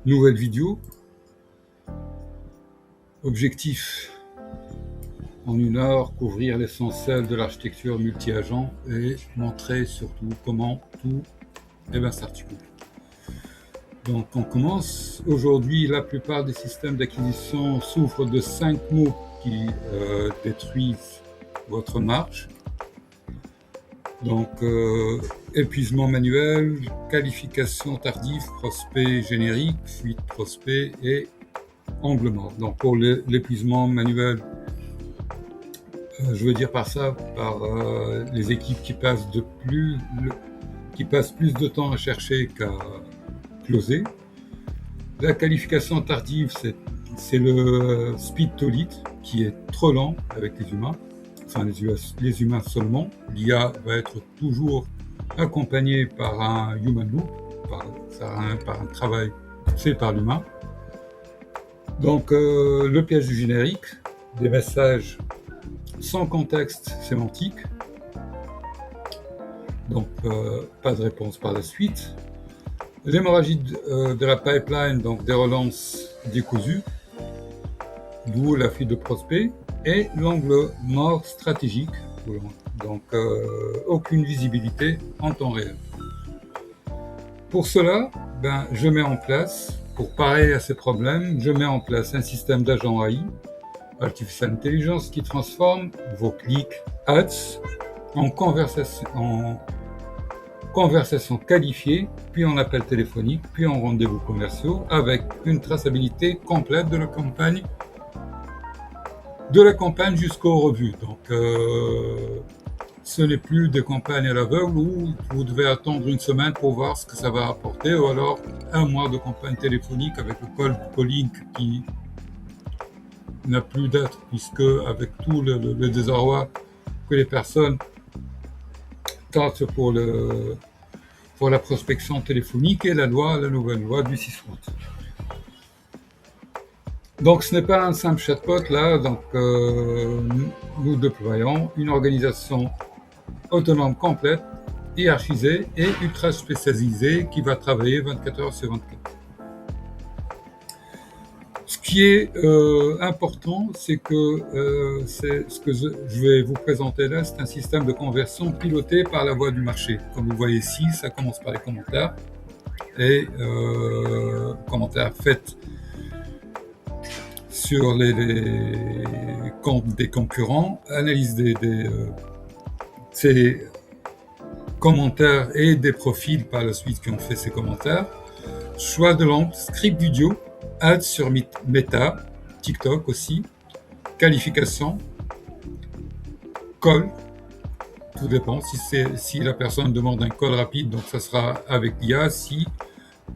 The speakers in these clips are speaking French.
Nouvelle vidéo. Objectif, en 1 heure, couvrir l'essentiel de l'architecture multi-agent et montrer surtout comment tout s'articule. Donc on commence. Aujourd'hui, la plupart des systèmes d'acquisition souffrent de 5 mots qui détruisent votre marge. Donc épuisement manuel, qualification tardive, prospect générique, fuite prospect et angle mort. Donc pour l'épuisement manuel, je veux dire par ça, par les équipes qui passent plus de temps à chercher qu'à closer. La qualification tardive, c'est le speed to lead qui est trop lent avec les humains, enfin les humains seulement. L'IA va être toujours accompagnée par un human loop, par un travail fait par l'humain. Donc le piège du générique, des messages sans contexte sémantique, donc pas de réponse par la suite. L'hémorragie de la pipeline, donc des relances décousues, d'où la fuite de prospects, et l'angle mort stratégique, donc aucune visibilité en temps réel. Pour cela, je mets en place, pour parer à ces problèmes, je mets en place un système d'agents AI, Artificial Intelligence, qui transforme vos clics ads en conversation qualifiée, puis en appel téléphonique, puis en rendez-vous commerciaux, avec une traçabilité complète de la campagne jusqu'aux revues. Donc ce n'est plus des campagnes à l'aveugle où vous devez attendre 1 semaine pour voir ce que ça va apporter, ou alors 1 mois de campagne téléphonique avec le cold calling qui n'a plus d'être, puisque avec tout le désarroi que les personnes tentent pour la prospection téléphonique et la nouvelle loi du 6 août. Donc ce n'est pas un simple chatbot là, donc nous déployons une organisation autonome complète, hiérarchisée et ultra spécialisée qui va travailler 24 heures sur 24. Ce qui est important, c'est que ce que je vais vous présenter là, c'est un système de conversion piloté par la voix du marché. Comme vous voyez ici, ça commence par les commentaires et commentaires faits sur les comptes des concurrents, analyse ces commentaires et des profils par la suite qui ont fait ces commentaires, choix de l'angle, script vidéo, ads sur Meta, TikTok aussi, qualification, call, tout dépend. Si la personne demande un call rapide, donc ça sera avec l'IA. Si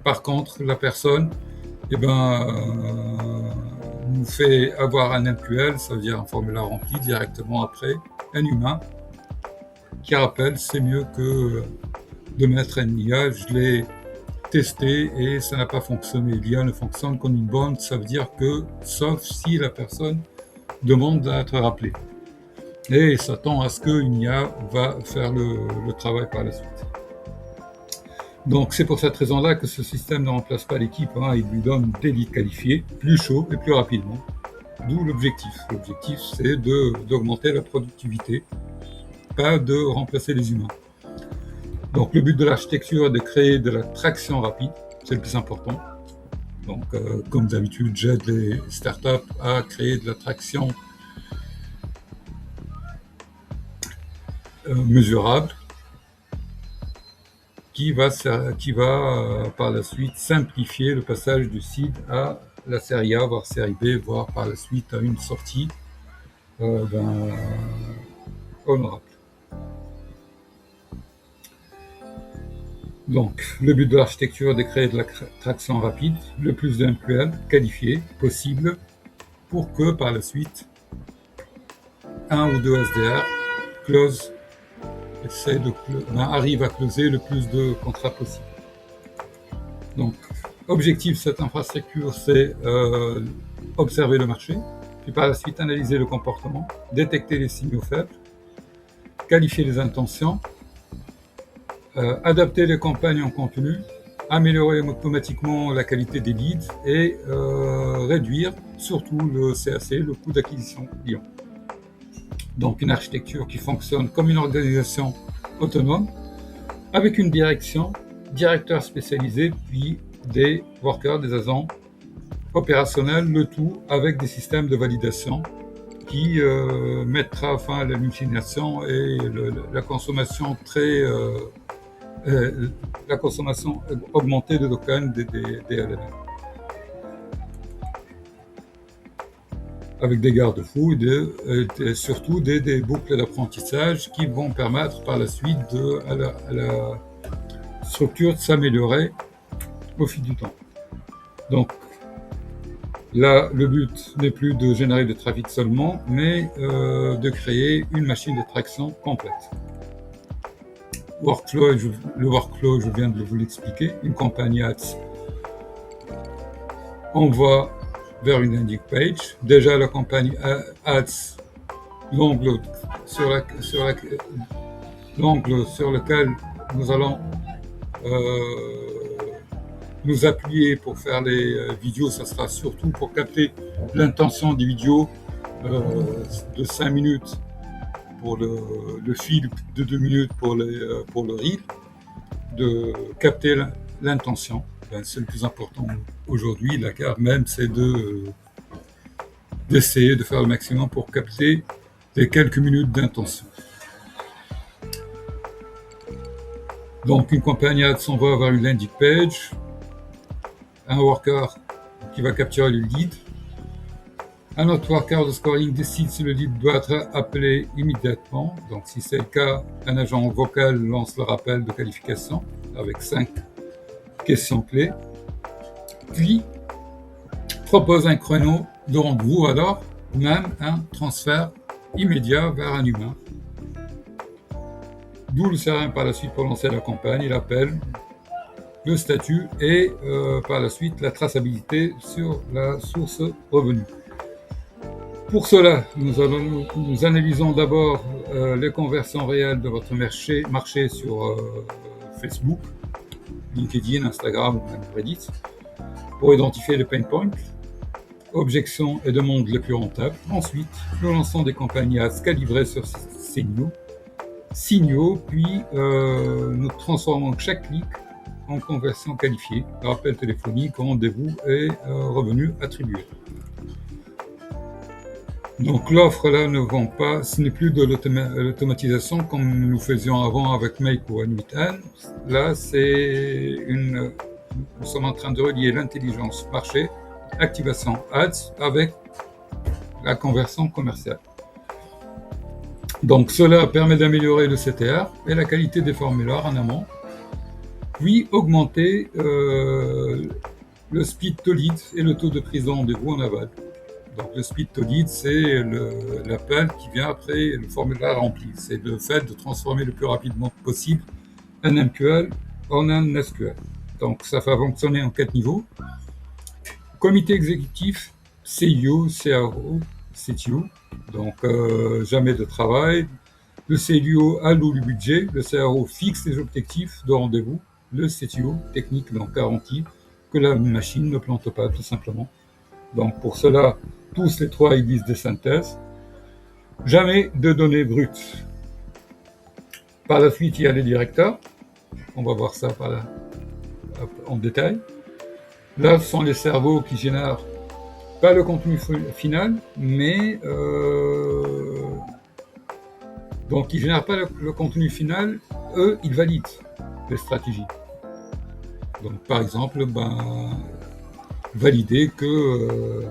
par contre la personne nous fait avoir un MQL, ça veut dire un formulaire rempli directement après, un humain qui rappelle, c'est mieux que de mettre un IA. Je l'ai testé et ça n'a pas fonctionné. L'IA ne fonctionne qu'en une bande, ça veut dire que, sauf si la personne demande à être rappelée. Et s'attend à ce qu'une IA va faire le travail par la suite. Donc c'est pour cette raison-là que ce système ne remplace pas l'équipe, il lui donne des leads qualifiés, plus chauds et plus rapidement. D'où l'objectif. L'objectif, c'est d'augmenter la productivité, pas de remplacer les humains. Donc le but de l'architecture est de créer de la traction rapide, c'est le plus important. Donc comme d'habitude, j'aide les startups à créer de la traction mesurable, qui va par la suite simplifier le passage du seed à la série A, voire série B, voire par la suite à une sortie honorable. Donc, le but de l'architecture est de créer de la traction rapide, le plus de MQL qualifié possible, pour que par la suite, 1 ou 2 SDR arrive à closer le plus de contrats possible. Donc, objectif de cette infrastructure, c'est observer le marché, puis par la suite analyser le comportement, détecter les signaux faibles, qualifier les intentions, adapter les campagnes en contenu, améliorer automatiquement la qualité des leads et réduire surtout le CAC, le coût d'acquisition client. Donc une architecture qui fonctionne comme une organisation autonome avec une directeur spécialisé, puis des workers, des agents opérationnels, le tout avec des systèmes de validation qui mettra fin à l'hallucination et la consommation la consommation augmentée de tokens des LLM. Avec des garde-fous et surtout des boucles d'apprentissage qui vont permettre par la suite à la structure de s'améliorer au fil du temps. Donc là, le but n'est plus de générer du trafic seulement, mais de créer une machine de traction complète. Le workflow, je viens de vous l'expliquer. Une campagne ads envoie vers une landing page. Déjà, la campagne ads, l'angle sur lequel nous allons nous appuyer pour faire les vidéos, ça sera surtout pour capter l'intention des vidéos de 5 minutes pour le fil, de 2 minutes pour le reel, de capter l'intention. C'est le plus important aujourd'hui, la carte même, c'est d'essayer de faire le maximum pour capter les quelques minutes d'intention. Donc une campagne ads s'envoie vers une landing page, un worker qui va capturer le lead, un autre worker de scoring décide si le lead doit être appelé immédiatement. Donc si c'est le cas, un agent vocal lance le rappel de qualification avec 5 questions clés, puis propose un créneau de rendez-vous, alors même un transfert immédiat vers un humain. D'où le CRM par la suite pour lancer la campagne, il appelle le statut et par la suite la traçabilité sur la source revenu. Pour cela, nous analysons d'abord les conversions réelles de votre marché sur Facebook, LinkedIn, Instagram ou même Reddit, pour identifier les pain points, objections et demandes les plus rentables. Ensuite, nous lançons des campagnes ads calibrées sur ces signaux, puis nous transformons chaque clic en conversion qualifiée, rappel téléphonique, rendez-vous et revenus attribués. Donc l'offre là ne vend pas, ce n'est plus de l'automatisation comme nous faisions avant avec Make ou Anwitan. Là, nous sommes en train de relier l'intelligence marché, activation ads avec la conversion commerciale. Donc cela permet d'améliorer le CTR et la qualité des formulaires en amont, puis augmenter le speed to lead et le taux de prise de rendez-vous en aval. Donc le speed to lead, c'est l'appel qui vient après le formulaire rempli. C'est le fait de transformer le plus rapidement possible un MQL en un SQL. Donc ça fait fonctionner en 4 niveaux. Comité exécutif, CIO, CRO, CTO. Donc jamais de travail. Le CIO alloue le budget. Le CRO fixe les objectifs de rendez-vous. Le CTO, technique, donc garantit que la machine ne plante pas, tout simplement. Donc pour cela, tous les trois utilisent des synthèses. Jamais de données brutes. Par la suite, il y a les directeurs. On va voir ça en détail. Là, ce sont les cerveaux qui génèrent pas le contenu final, mais donc ils génèrent pas le contenu final. Eux, ils valident les stratégies. Donc par exemple, valider que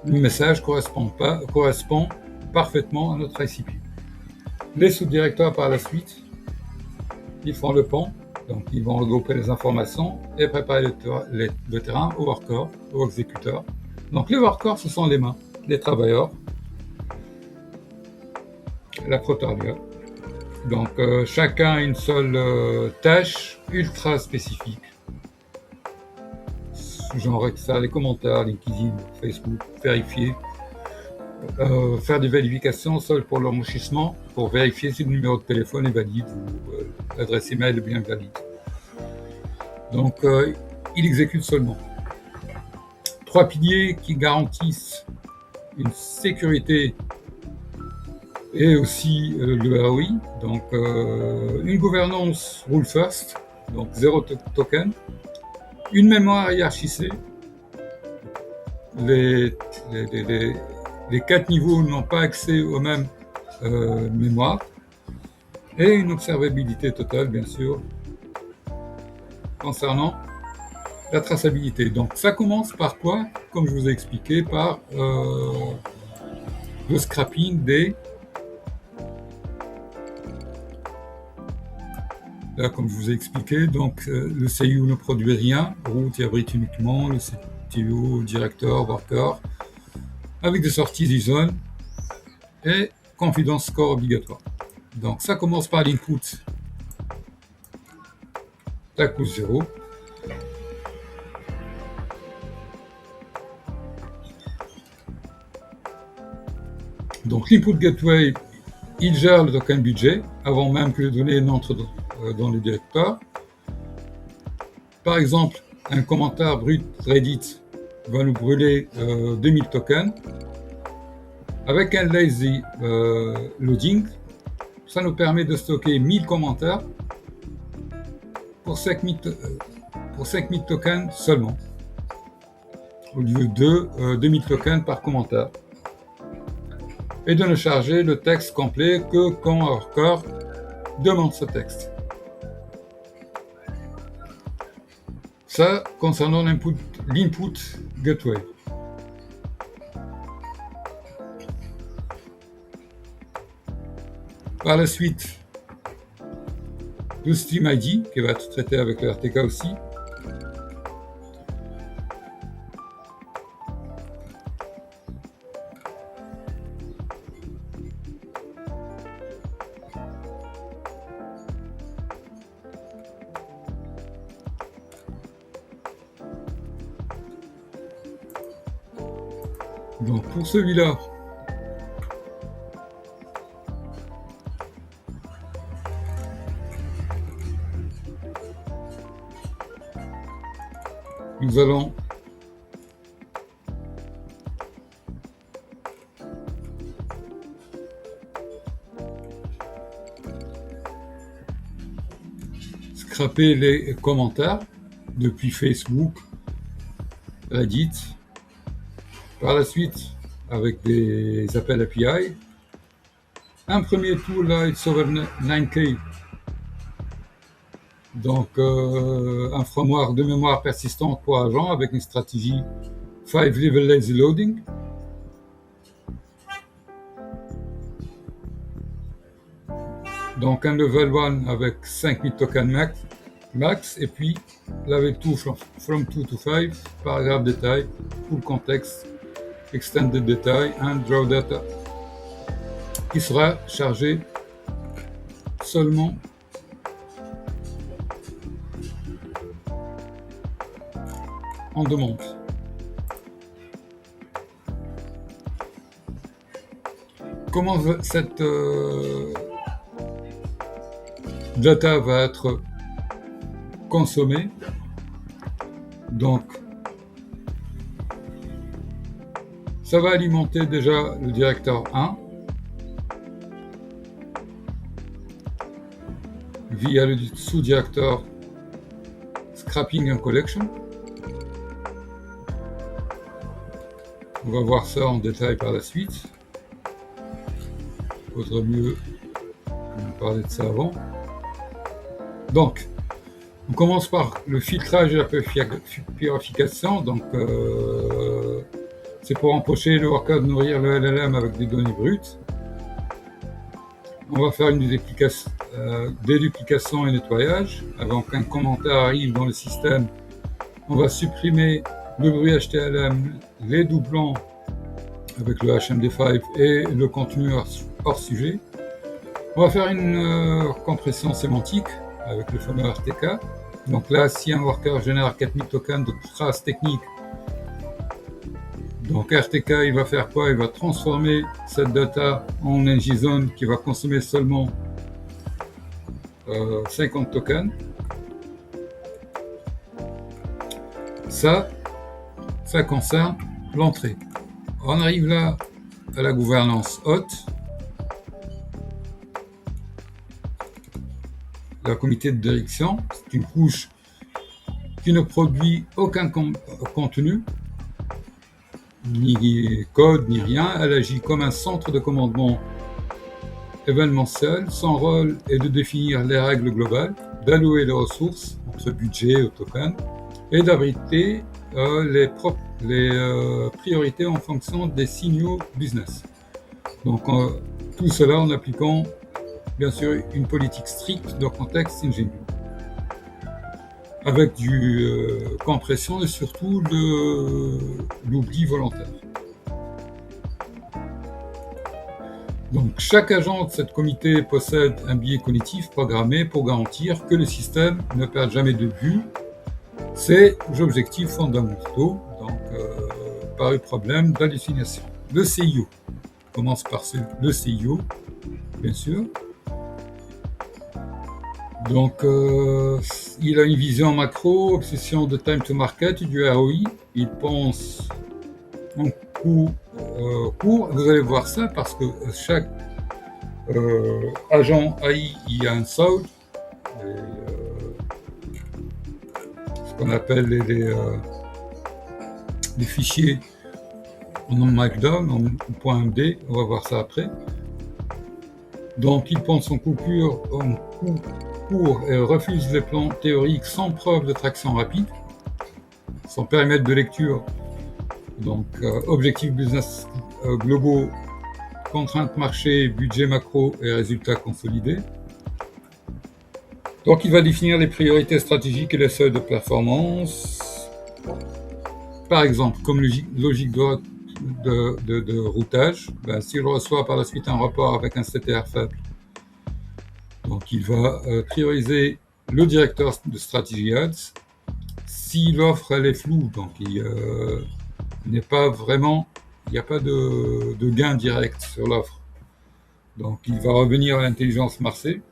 le message correspond parfaitement à notre ICP. Les sous-directeurs par la suite, ils font le pont, donc ils vont regrouper les informations et préparer le terrain aux workers, aux exécuteurs. Donc les workers, ce sont les mains, les travailleurs, la protaria. Donc chacun a une seule tâche ultra spécifique. Genre ça, les commentaires, LinkedIn, Facebook, vérifier faire des vérifications seules pour l'enrichissement, pour vérifier si le numéro de téléphone est valide ou l'adresse email est bien valide. Donc, il exécute seulement. 3 piliers qui garantissent une sécurité et aussi le ROI. Donc, une gouvernance rule first, donc 0 token, une mémoire hiérarchisée. Les 4 niveaux n'ont pas accès aux mêmes mémoires, et une observabilité totale, bien sûr, concernant la traçabilité. Donc ça commence par quoi? Comme je vous ai expliqué, par le scrapping des... Là, comme je vous ai expliqué, donc le CIO ne produit rien, route et abrite uniquement, le CTO, directeur, worker, avec des sorties JSON et confidence score obligatoire. Donc ça commence par l'input tag plus 0. Donc l'input gateway, il gère le token budget avant même que les données n'entrent dans le directeur. Par exemple, un commentaire brut Reddit va nous brûler 2000 tokens. Avec un lazy loading, ça nous permet de stocker 1000 commentaires pour 5000 tokens seulement, au lieu de 2000 tokens par commentaire, et de ne charger le texte complet que quand un worker demande ce texte. Ça concernant l'input gateway. Par la suite, le Stream ID qui va être traité avec le RTK aussi. Donc pour celui-là, nous allons scraper les commentaires depuis Facebook, Reddit. Par la suite, avec des appels API, un premier tool là, it's over 9K. Donc, un framework de mémoire persistante pour agents avec une stratégie 5-level lazy loading. Donc, un level 1 avec 5000 tokens max, et puis level 2 from 2 to 5, paragraphe détail, full context, extended détail, and draw data, qui sera chargé seulement en demande. Comment cette data va être consommée? Donc, ça va alimenter déjà le directeur 1 via le sous-directeur Scrapping and Collection. On va voir ça en détail par la suite. Il faudrait mieux parler de ça avant. Donc, on commence par le filtrage et la purification. Donc, c'est pour empêcher le worker de nourrir le LLM avec des données brutes. On va faire une déduplication et nettoyage. Avant qu'un commentaire arrive dans le système, on va supprimer le bruit HTML, les doublons avec le HMD5 et le contenu hors sujet. On va faire une compression sémantique avec le fameux RTK. Donc là, si un worker génère 4000 tokens de traces techniques Donc RTK, il va faire quoi? Il va transformer cette data en un JSON qui va consommer seulement 50 tokens. Ça concerne l'entrée. On arrive là à la gouvernance haute, le comité de direction. C'est une couche qui ne produit aucun contenu, ni code, ni rien. Elle agit comme un centre de commandement événementiel. Son rôle est de définir les règles globales, d'allouer les ressources entre budget et token, et d'abriter les priorités en fonction des signaux business. Donc tout cela en appliquant bien sûr une politique stricte de contexte engineering, avec du compression et surtout l'oubli volontaire. Donc chaque agent de cette comité possède un biais cognitif programmé pour garantir que le système ne perde jamais de vue ses objectifs fondamentaux, donc par le problème d'hallucination. Le CIO commence par le CIO, bien sûr. Donc il a une vision macro, obsession de time to market, du ROI. Il pense en court. Vous allez voir ça parce que chaque agent AI, il y a un SOL, ce qu'on appelle les fichiers en Markdown, en .md, on va voir ça après. Donc il pense en coup court et refuse les plans théoriques sans preuve de traction rapide. Son périmètre de lecture, donc objectifs business globaux, contraintes marché, budget macro et résultats consolidés. Donc il va définir les priorités stratégiques et les seuils de performance. Par exemple, comme logique de routage, s'il reçoit par la suite un rapport avec un CTR faible, donc il va prioriser le directeur de stratégie ads. Si l'offre elle est floue, donc il n'y a pas de gain direct sur l'offre, donc il va revenir à l'intelligence marché.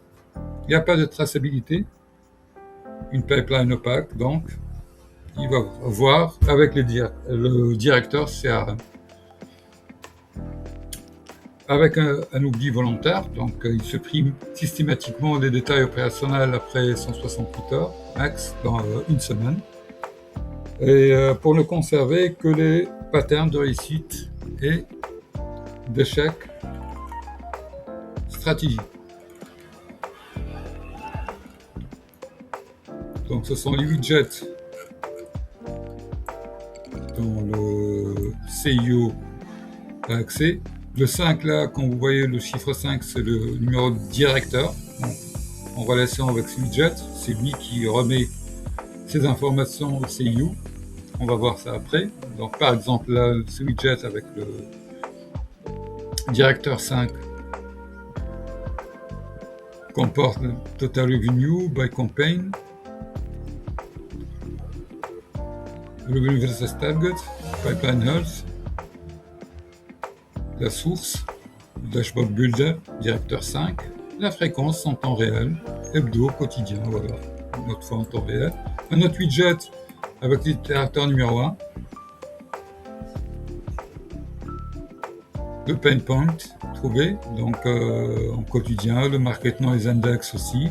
Il n'y a pas de traçabilité, une pipeline opaque, donc il va voir avec le directeur CRM. Avec un oubli volontaire, donc il supprime systématiquement les détails opérationnels après 168 heures, max, dans une semaine, et pour ne conserver que les patterns de réussite et d'échec stratégiques. Donc ce sont les widgets dont le CIO a accès. Le 5 là, quand vous voyez le chiffre 5, c'est le numéro de directeur. Donc, en relation avec ce widget, c'est lui qui remet ces informations au CIO. On va voir ça après. Donc par exemple là, ce widget avec le directeur 5 comporte le total revenue by campaign, revenue versus target, pipeline health, la source, le dashboard builder, directeur 5, la fréquence en temps réel, hebdo, quotidien, voilà, notre fois en temps réel, un autre widget avec l'itérateur numéro 1, le pain point trouvé, donc en quotidien, le market noise index aussi,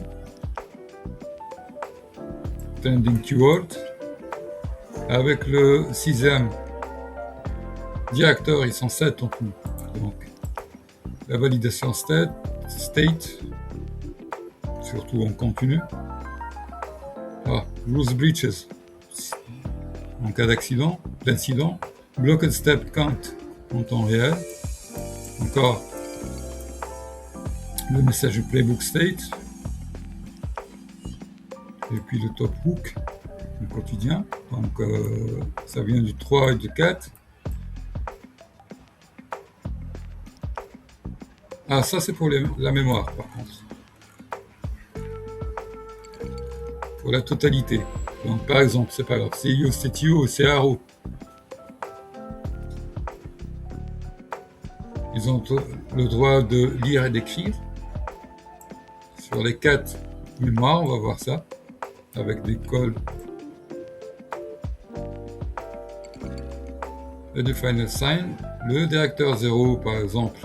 trending keyword, avec le 6e directeur, ils sont 7 en tout. Donc, la validation state, surtout en continu. Loose breaches, en cas d'incident. Blocked step count en temps réel. Encore le message du playbook state. Et puis le top hook, le quotidien. Donc, ça vient du 3 et du 4. Ah, ça c'est pour la mémoire par contre. Pour la totalité. Donc par exemple, c'est pas grave, CIO, CTO, CRO. ils ont le droit de lire et d'écrire. Sur les 4 mémoires, on va voir ça, avec des calls et du final sign. Le directeur 0, par exemple,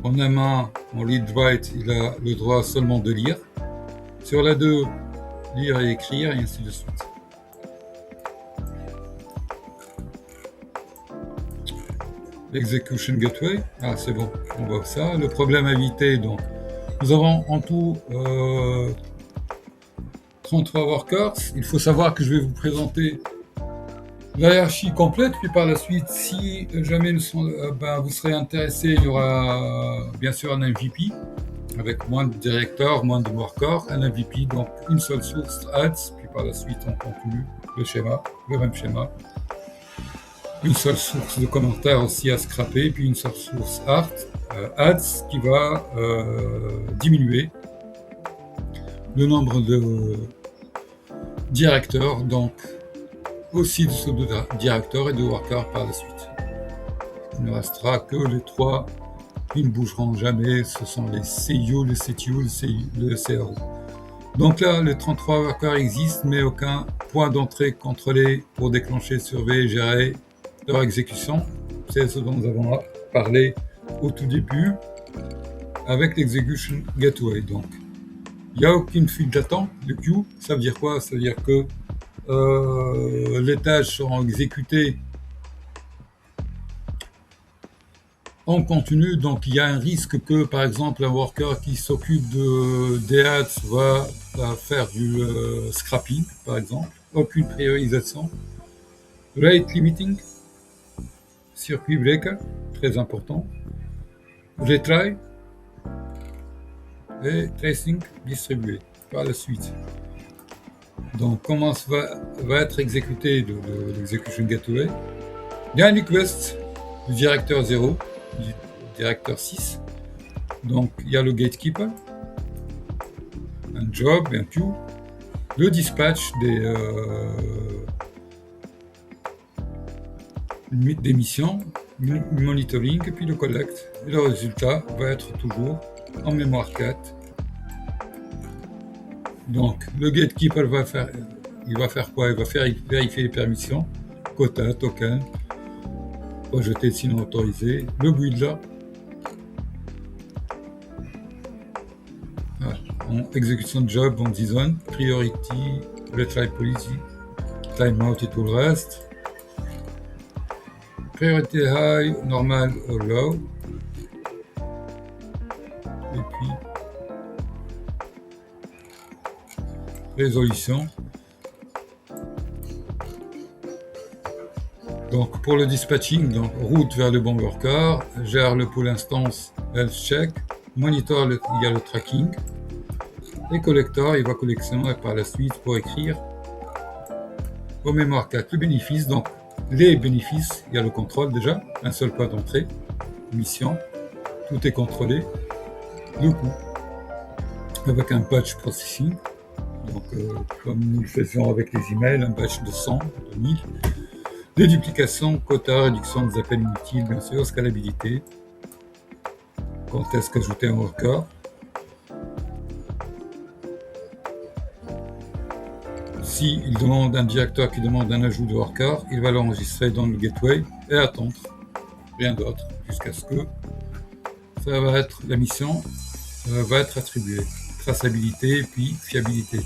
en M1, en lead write, il a le droit seulement de lire. Sur la 2, lire et écrire, et ainsi de suite. L'execution gateway, c'est bon, on voit ça. Le problème à éviter, donc, nous avons en tout 33 workers. Il faut savoir que je vais vous présenter la hiérarchie complète, puis par la suite, si jamais vous serez intéressé, il y aura bien sûr un MVP avec moins de directeurs, moins de workers, un MVP, donc une seule source ads, puis par la suite on continue le même schéma. Une seule source de commentaires aussi à scraper, puis une seule source ads qui va diminuer le nombre de directeurs, donc aussi de ceux de directeurs et de workers par la suite. Il ne restera que les 3 qui ne bougeront jamais, ce sont les CIO, le CTO, le CRO. Donc là, les 33 workers existent, mais aucun point d'entrée contrôlé pour déclencher, surveiller, gérer leur exécution. C'est ce dont nous avons parlé au tout début avec l'execution gateway. Donc, il n'y a aucune file d'attente. Le queue, ça veut dire quoi? Ça veut dire que les tâches seront exécutées en continu, donc il y a un risque que, par exemple, un worker qui s'occupe des ads va faire du scrapping, par exemple, aucune priorisation. Rate limiting, circuit breaker, très important. Retry et tracing distribué par la suite. Donc, comment va être exécuté l'execution gateway? Il y a un request du directeur 0, du directeur 6. Donc, il y a le gatekeeper, un job, un queue, le dispatch des missions, le monitoring, et puis le collect. Et le résultat va être toujours en mémoire 4. Donc, le gatekeeper va faire quoi? Il va vérifier les permissions, quota, token, rejeter sinon autorisé. Le builder, en exécution de job, on zone, priority, retry policy, timeout et tout le reste. Priority high, normal ou low. Et puis, résolution. Donc pour le dispatching, donc route vers le bon worker, gère le pool instance, health check, monitor, il y a le tracking, et collector, il va collectionner par la suite pour écrire au mémoire 4 le bénéfice. Donc les bénéfices, il y a le contrôle déjà, un seul point d'entrée, mission, tout est contrôlé, le coût, avec un batch processing, donc comme nous le faisions avec les emails, un batch de 100, de 1000, les duplications, quota, réduction des appels inutiles, bien sûr, scalabilité, quand est-ce qu'ajouter un worker, si il demande un directeur qui demande un ajout de worker, il va l'enregistrer dans le gateway et attendre, rien d'autre, jusqu'à ce que ça va être, la mission va être attribuée. Traçabilité puis fiabilité.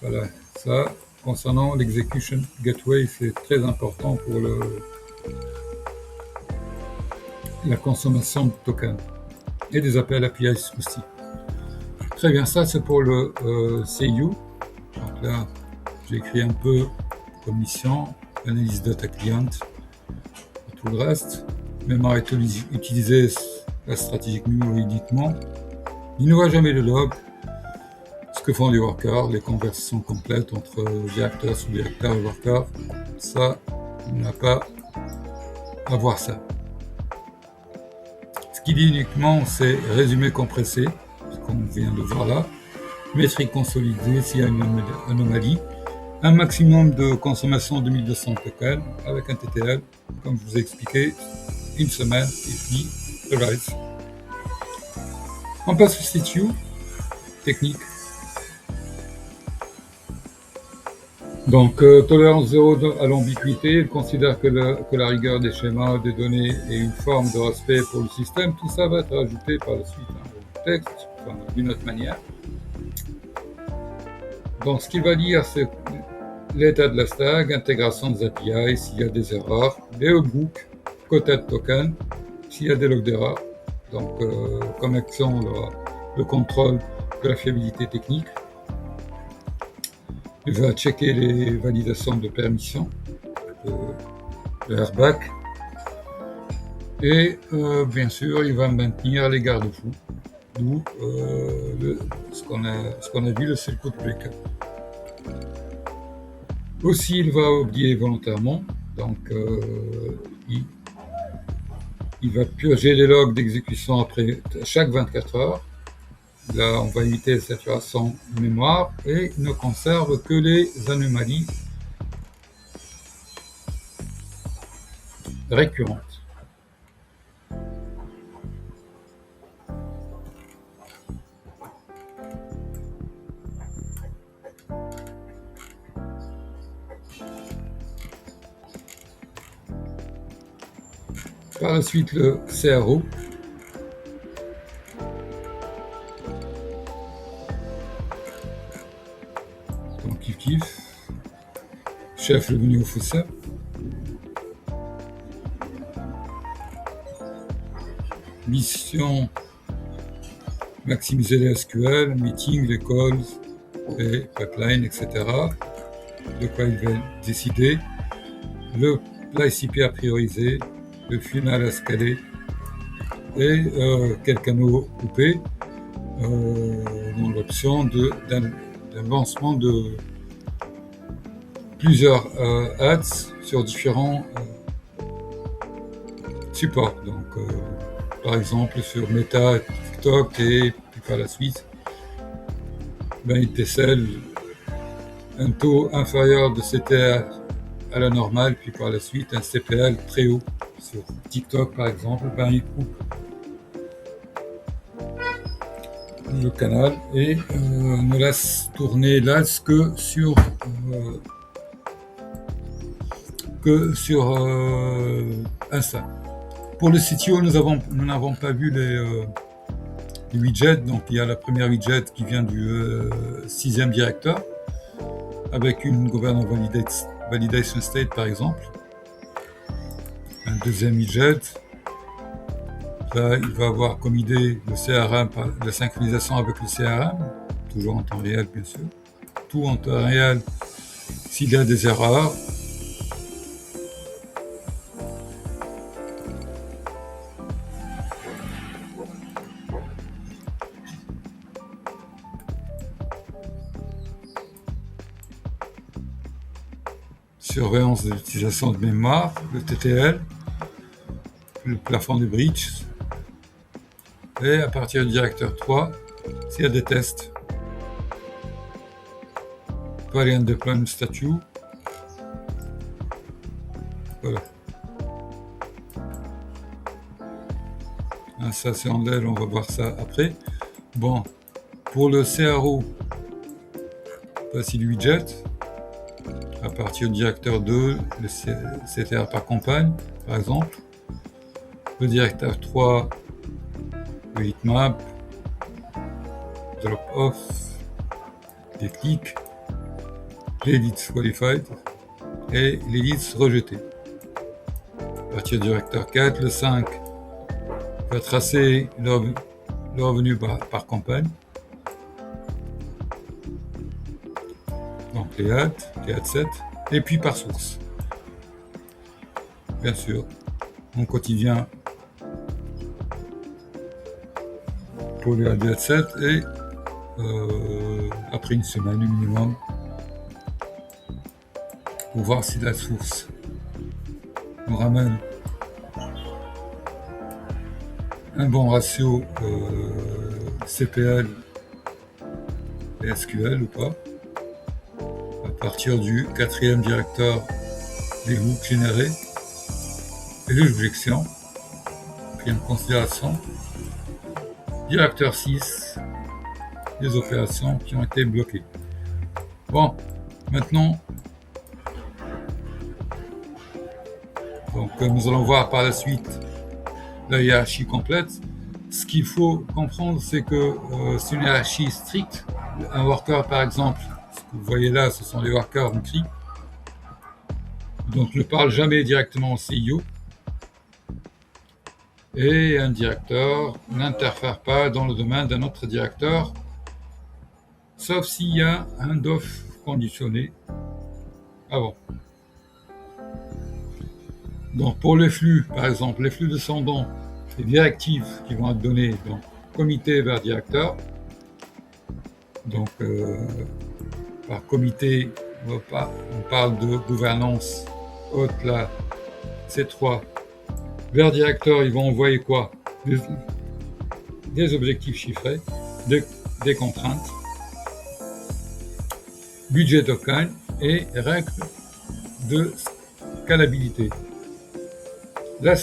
Voilà, ça, concernant l'execution gateway, c'est très important pour la consommation de tokens et des appels API aussi. Très bien, ça c'est pour le CIU. Donc là, j'ai écrit un peu comme mission, analyse data client, et tout le reste. Mémoire est utilisée stratégiquement ou uniquement. Il ne voit jamais le log, ce que font les workers, les conversations complètes entre directeur, sous-directeur et worker. Ça, on n'a pas à voir ça. Ce qu'il dit uniquement, c'est résumé compressé, ce qu'on vient de voir là, métrique consolidée s'il y a une anomalie, un maximum de consommation de 1200 tokens avec un TTL, comme je vous ai expliqué, une semaine, et puis Device. On passe au situ technique. Donc, tolérance zéro à l'ambiguïté, il considère que la rigueur des schémas, des données et une forme de respect pour le système, tout ça va être ajouté par la suite au texte, enfin, d'une autre manière. Donc, ce qu'il va dire, c'est l'état de la stack, intégration des API, s'il y a des erreurs, les logbooks, quota de token, s'il y a des logs d'erreurs, donc connexion, le contrôle de la fiabilité technique. Il va checker les validations de permission, le airbag, et bien sûr, il va maintenir les garde-fous, d'où ce qu'on a vu, le circuit breaker. Aussi, il va oublier volontairement, donc il va purger les logs d'exécution après chaque 24 heures. Là, on va éviter la saturation de mémoire et ne conserve que les anomalies récurrentes. Par la suite, le CRO. Donc, kiff. Chef, le menu au fossé. Mission, maximiser les SQL, meeting, les calls, les pipelines, etc. De quoi il va décider. Le l'ICP à prioriser, le final à scaler et quel canot couper dans l'option d'un lancement de plusieurs ads sur différents supports. Donc, par exemple, sur Meta, TikTok et puis par la suite, il décèle un taux inférieur de CTR à la normale, puis par la suite un CPL très haut. Sur TikTok par exemple, il coupe le canal et ne laisse tourner l'ADS que sur Insta. Pour le CTO, nous n'avons pas vu les widgets. Donc il y a la première widget qui vient du 6e directeur avec une governor validation state par exemple. Un deuxième widget. Là, il va avoir comme idée le CRM, la synchronisation avec le CRM, toujours en temps réel bien sûr. Tout en temps réel s'il y a des erreurs. Surveillance de l'utilisation de mémoire, le TTL, le plafond de bridge, et à partir du directeur 3, s'il y a des tests, variant deployment statue, voilà. Ça c'est en l'aile, on va voir ça après. Bon, pour le CRO, voici le widget. À partir du directeur 2, le CTR par campagne, par exemple. Le directeur 3, le heatmap, drop-off, des clics, les leads qualified et les leads rejetés. À partir du directeur 4, le 5 va tracer le revenu par campagne. Donc les ads 7, et puis par source. Bien sûr, mon quotidien pour les ads 7 et après une semaine au minimum pour voir si la source nous ramène un bon ratio CPL et SQL ou pas. À partir du 4e directeur des hooks générés et les objections, pris en considération. Directeur 6, des opérations qui ont été bloquées. Bon, maintenant, donc nous allons voir par la suite la hiérarchie complète. Ce qu'il faut comprendre, c'est que c'est une hiérarchie stricte. Un worker, par exemple, ce que vous voyez là, ce sont les workers en gris. Donc ne parle jamais directement au CIO. Et un directeur n'interfère pas dans le domaine d'un autre directeur, sauf s'il y a un DOF conditionné avant. Donc pour les flux, par exemple, les flux descendants, les directives qui vont être données, donc comité vers directeur. Donc par comité, on parle de gouvernance haute là, C3. Vers directeur, ils vont envoyer quoi? Des objectifs chiffrés, des contraintes, budget token et règles de scalabilité. Là,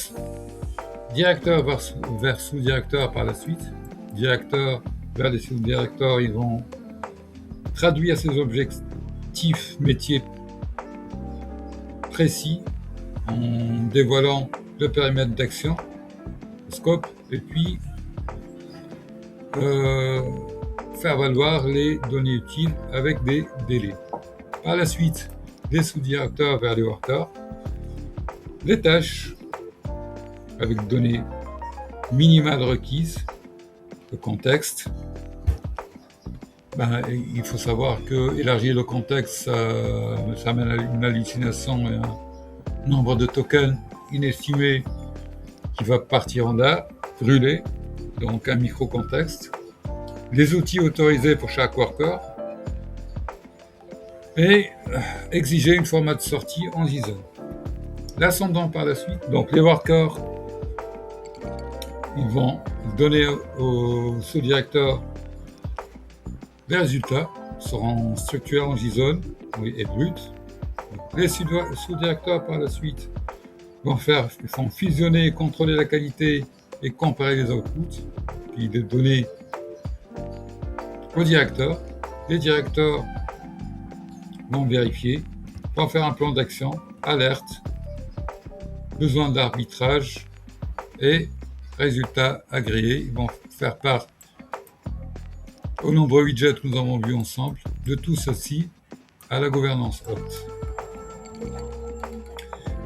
directeur vers sous-directeur par la suite. Directeur vers les sous-directeurs, ils vont traduire ces objectifs métiers précis en dévoilant le périmètre d'action, le scope, et puis faire valoir les données utiles avec des délais. Par la suite, des sous-directeurs vers les workers, les tâches avec données minimales requises, le contexte. Il faut savoir que élargir le contexte, ça amène à une hallucination et un nombre de tokens inestimé qui va partir en l'air, brûler, donc un micro-contexte. Les outils autorisés pour chaque worker et exiger une format de sortie en JSON. L'ascendant par la suite, donc les workers, ils vont donner au sous-directeur les résultats, seront structurés en JSON et brut. Les sous-directeurs par la suite vont fusionner et contrôler la qualité et comparer les outputs, puis les données aux directeurs. Les directeurs vont vérifier, vont faire un plan d'action, alerte, besoin d'arbitrage et résultats agréés. Ils vont faire part aux nombreux widgets que nous avons vus ensemble de tout ceci à la gouvernance haute.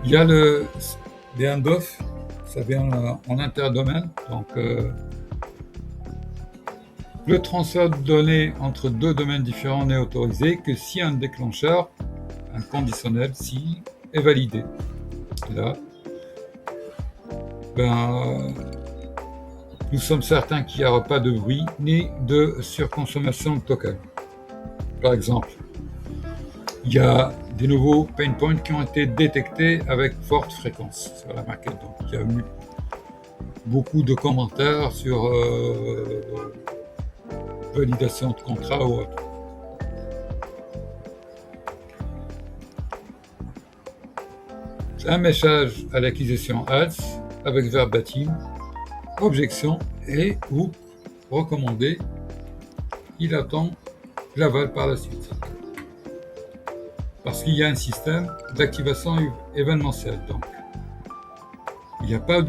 Il y a des handoffs, ça vient en interdomaine, donc le transfert de données entre deux domaines différents n'est autorisé que si un déclencheur, un conditionnel, si est validé. Là, nous sommes certains qu'il n'y aura pas de bruit ni de surconsommation de tokens. Par exemple, il y a des nouveaux pain points qui ont été détectés avec forte fréquence sur la maquette. Donc, il y a eu beaucoup de commentaires sur validation de contrat ou autre. Un message à l'acquisition ads avec verbatim, objection et ou recommandé. Il attend l'aval par la suite. Parce qu'il y a un système d'activation événementielle. Donc, il n'y a pas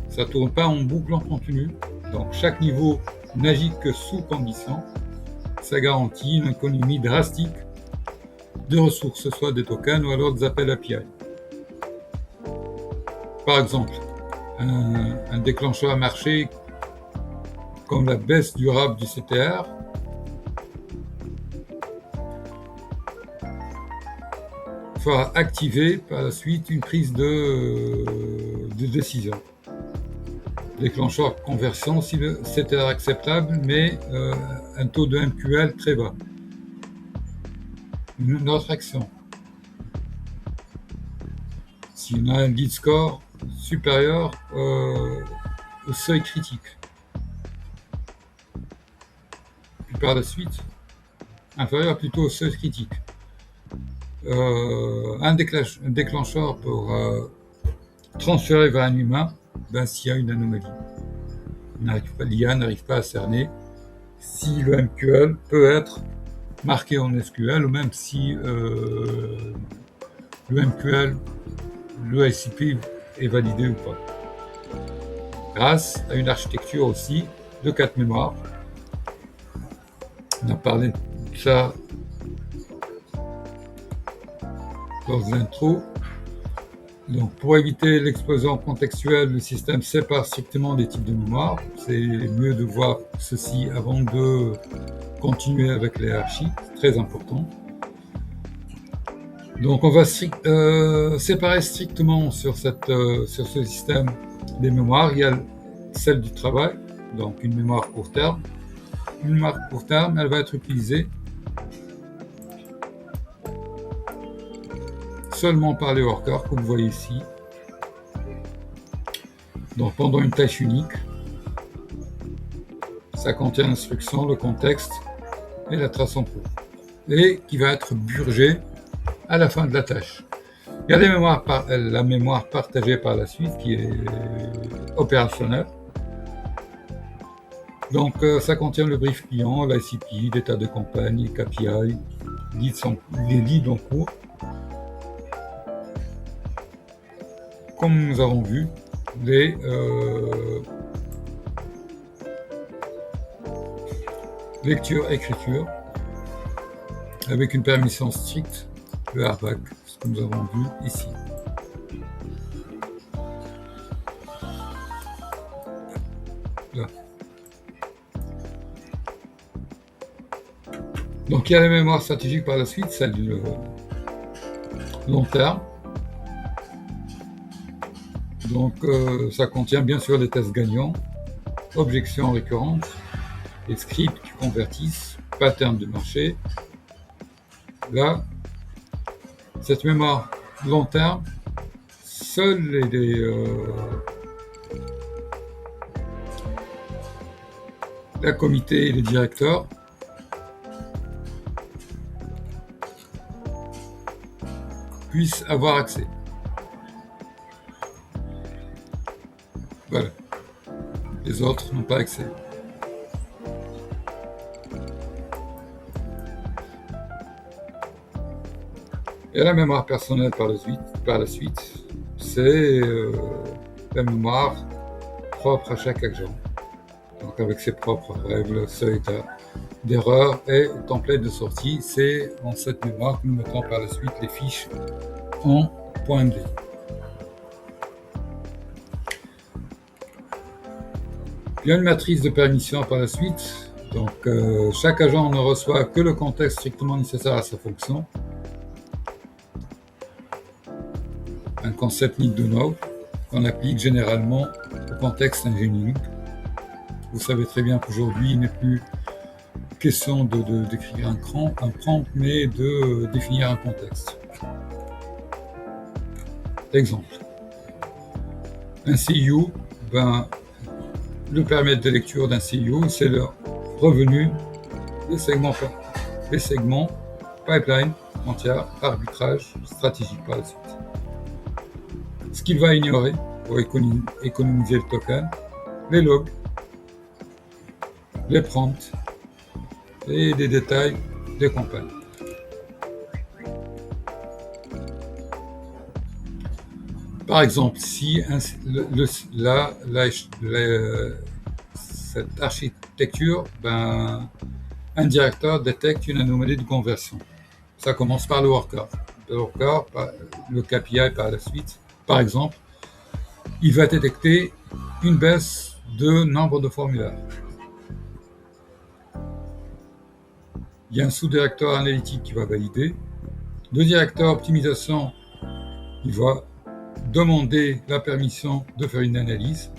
ça ne tourne pas en boucle en continu. Donc, chaque niveau n'agit que sous condition. Ça garantit une économie drastique de ressources, que ce soit des tokens ou alors des appels API. Par exemple, un déclencheur à marché comme la baisse durable du CTR fera activer par la suite une prise de décision. Déclencheur conversion si le CTR acceptable, mais un taux de MQL très bas. Une autre action. Si on a un lead score supérieur au seuil critique. Puis par la suite, inférieur plutôt au seuil critique. Un déclencheur pour transférer vers un humain s'il y a une anomalie. L'IA n'arrive pas à cerner si le MQL peut être marqué en SQL ou même si le MQL, le ICP est validé ou pas. Grâce à une architecture aussi de 4 mémoires. On a parlé de ça dans l'intro. Donc, pour éviter l'explosion contextuelle, le système sépare strictement les types de mémoire. C'est mieux de voir ceci avant de continuer avec les hiérarchies. C'est très important. Donc, on va séparer strictement sur ce système des mémoires. Il y a celle du travail, donc une mémoire court terme. Une mémoire court terme, elle va être utilisée seulement par les workers, comme vous voyez ici. Donc pendant une tâche unique, ça contient l'instruction, le contexte et la trace en cours, et qui va être purgée à la fin de la tâche. Il y a la mémoire partagée par la suite qui est opérationnelle. Donc ça contient le brief client, l'ICP, l'état de campagne, les KPI, les leads en cours. Comme nous avons vu, les lecture-écriture avec une permission stricte, le airbag, ce que nous avons vu ici. Là. Donc il y a la mémoire stratégique par la suite, celle du long terme. Donc ça contient bien sûr les tests gagnants, objections récurrentes, les scripts qui convertissent, patterns de marché. Là, cette mémoire long terme, seuls la comité et les directeurs puissent avoir accès. Voilà. Les autres n'ont pas accès. Et la mémoire personnelle par la suite, c'est la mémoire propre à chaque agent. Donc avec ses propres règles, seuil d'erreur et template de sortie. C'est dans cette mémoire que nous mettons par la suite les fiches en .md. Il y a une matrice de permission par la suite. Donc chaque agent ne reçoit que le contexte strictement nécessaire à sa fonction. Un concept need to know qu'on applique généralement au contexte engineering. Vous savez très bien qu'aujourd'hui, il n'est plus question d'écrire un prompt, mais de définir un contexte. Exemple. Un CIO, le paramètre de lecture d'un CIO, c'est le revenu, les segments, pipeline, entière, arbitrage, stratégique par la suite. Ce qu'il va ignorer pour économiser le token, les logs, les prompts et des détails des campagnes. Par exemple, si cette architecture, un directeur détecte une anomalie de conversion. Ça commence par le worker. Le KPI par la suite. Par exemple, il va détecter une baisse de nombre de formulaires. Il y a un sous-directeur analytique qui va valider. Le directeur optimisation, il va demander la permission de faire une analyse.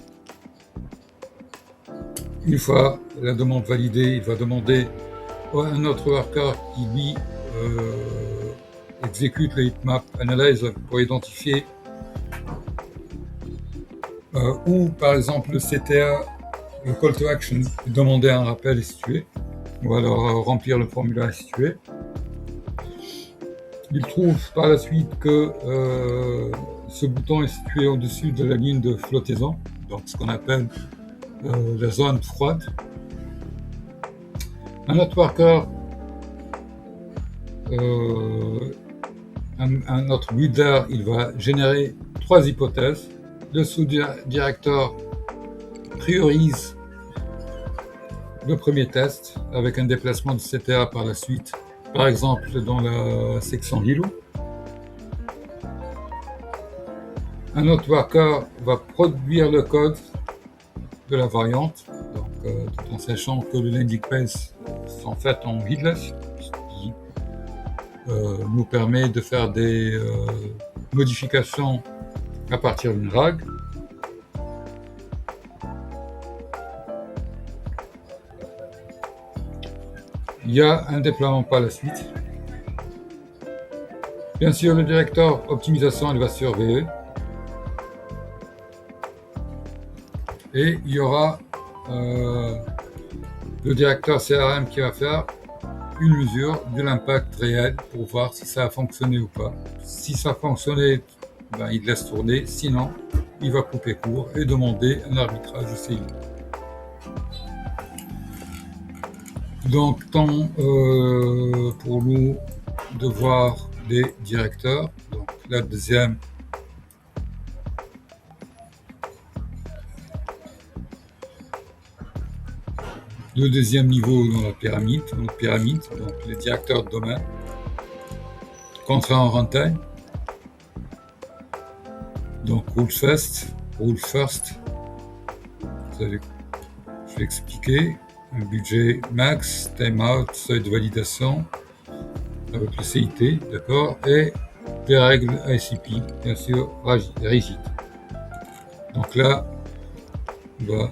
Une fois la demande validée, il va demander à un autre worker qui lui exécute le heatmap analyze pour identifier ou par exemple le CTA, le call to action, demander un rappel est situé, ou alors remplir le formulaire est situé. Il trouve par la suite que Ce bouton est situé au-dessus de la ligne de flottaison, donc ce qu'on appelle la zone froide. Un networker, notre builder, il va générer 3 hypothèses. Le sous-directeur priorise le premier test avec un déplacement de CTA par la suite, par exemple dans la section Lilo. Un autre worker va produire le code de la variante, donc, tout en sachant que le landing page sont faites en headless, ce qui nous permet de faire des modifications à partir d'une rag. Il y a un déploiement par la suite. Bien sûr, le directeur optimisation, il va surveiller. Et il y aura le directeur CRM qui va faire une mesure de l'impact réel pour voir si ça a fonctionné ou pas. Si ça a fonctionné, ben, il laisse tourner. Sinon, il va couper court et demander un arbitrage au CI. Donc, temps pour nous de voir les directeurs. Donc, la deuxième, le deuxième niveau dans la pyramide, donc les directeurs de domaine, contrat en runtime, donc rule first, je vais expliquer, un budget max, timeout, seuil de validation, avec le CIT, d'accord, et des règles ICP, bien sûr, rigides. Donc là, on va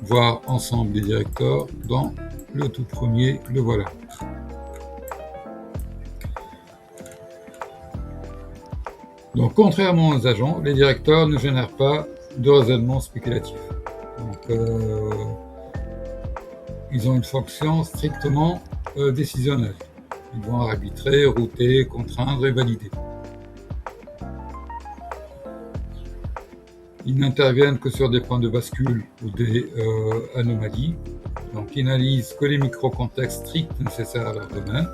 voir ensemble les directeurs dans le tout premier, le voilà. Donc, contrairement aux agents, les directeurs ne génèrent pas de raisonnement spéculatif. Donc, ils ont une fonction strictement décisionnelle. Ils vont arbitrer, router, contraindre et valider. Ils n'interviennent que sur des points de bascule ou des anomalies. Donc, ils n'analysent que les micro-contextes stricts nécessaires à leur domaine,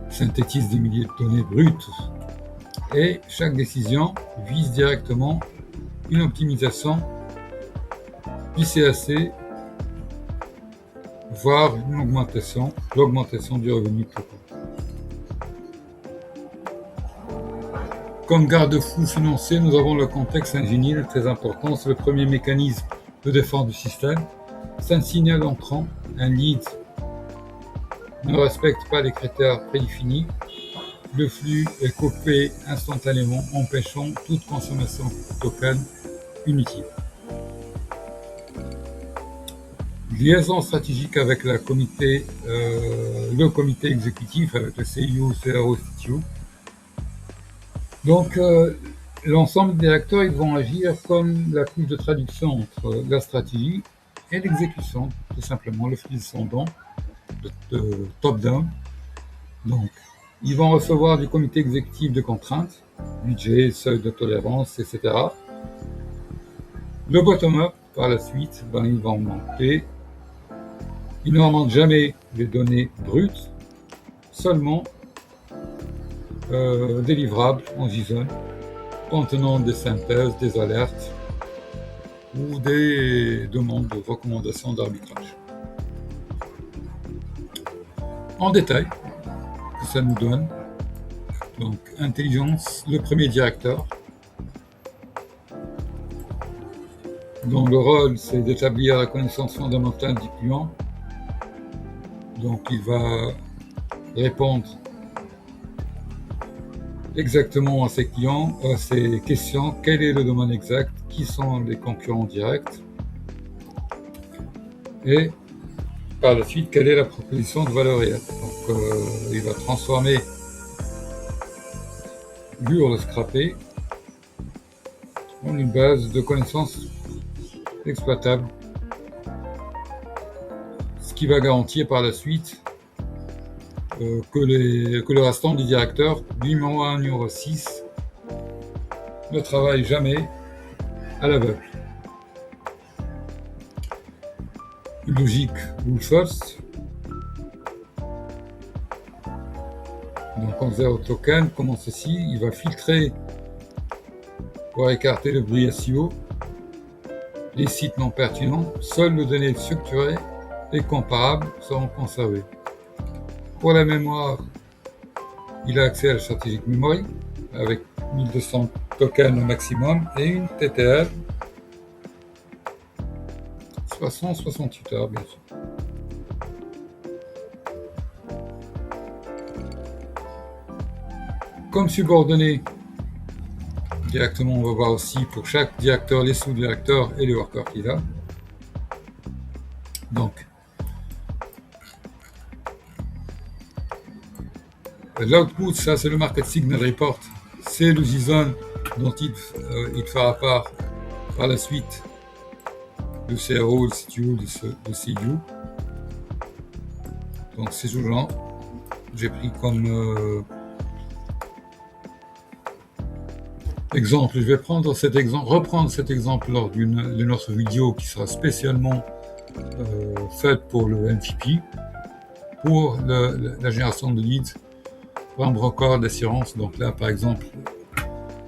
synthétisent des milliers de données brutes, et chaque décision vise directement une optimisation du CAC, voire l'augmentation du revenu total. Comme garde-fou financier, nous avons le contexte ingénieux très important. C'est le premier mécanisme de défense du système. C'est un signal entrant, un lead ne respecte pas les critères prédéfinis. Le flux est coupé instantanément, empêchant toute consommation token inutile. Liaison stratégique avec le comité exécutif, avec le CIO, CRO, CTO. Donc, l'ensemble des acteurs, ils vont agir comme la couche de traduction entre la stratégie et l'exécution, tout simplement, le flux descendant, de top-down. Donc, ils vont recevoir du comité exécutif de contraintes, budget, seuil de tolérance, etc. Le bottom-up, par la suite, ben, ils vont monter. Ils ne remontent jamais les données brutes, seulement des livrables en JSON contenant des synthèses, des alertes ou des demandes de recommandations d'arbitrage. En détail, que ça nous donne, donc intelligence, le premier directeur, dont le rôle c'est d'établir la connaissance fondamentale du client. Donc il va répondre exactement à ses clients, à ses questions, quel est le domaine exact, qui sont les concurrents directs, et par la suite, quelle est la proposition de valeur réelle. Donc il va transformer l'URL scrappé en une base de connaissances exploitables, ce qui va garantir par la suite que le restant du directeur, du numéro 1 au numéro 6, ne travaille jamais à l'aveugle. Une logique rule first. Donc on zéro token, comment ceci, il va filtrer pour écarter le bruit SEO, les sites non pertinents, seules les données structurées et comparables seront conservées. Pour la mémoire, il a accès à la stratégique memory avec 1200 tokens au maximum et une TTL 68 heures bien sûr. Comme subordonné, directement on va voir aussi pour chaque directeur les sous-directeurs et les workers qu'il a. Donc l'output, ça c'est le Market Signal Report, c'est le JSON dont il fera part par la suite le CRO, le CTO, le CU. Donc c'est ce genre. J'ai pris comme exemple, je vais reprendre cet exemple lors de notre vidéo qui sera spécialement faite pour le MVP, pour la génération de leads pour un broker d'assurance. Donc là, par exemple,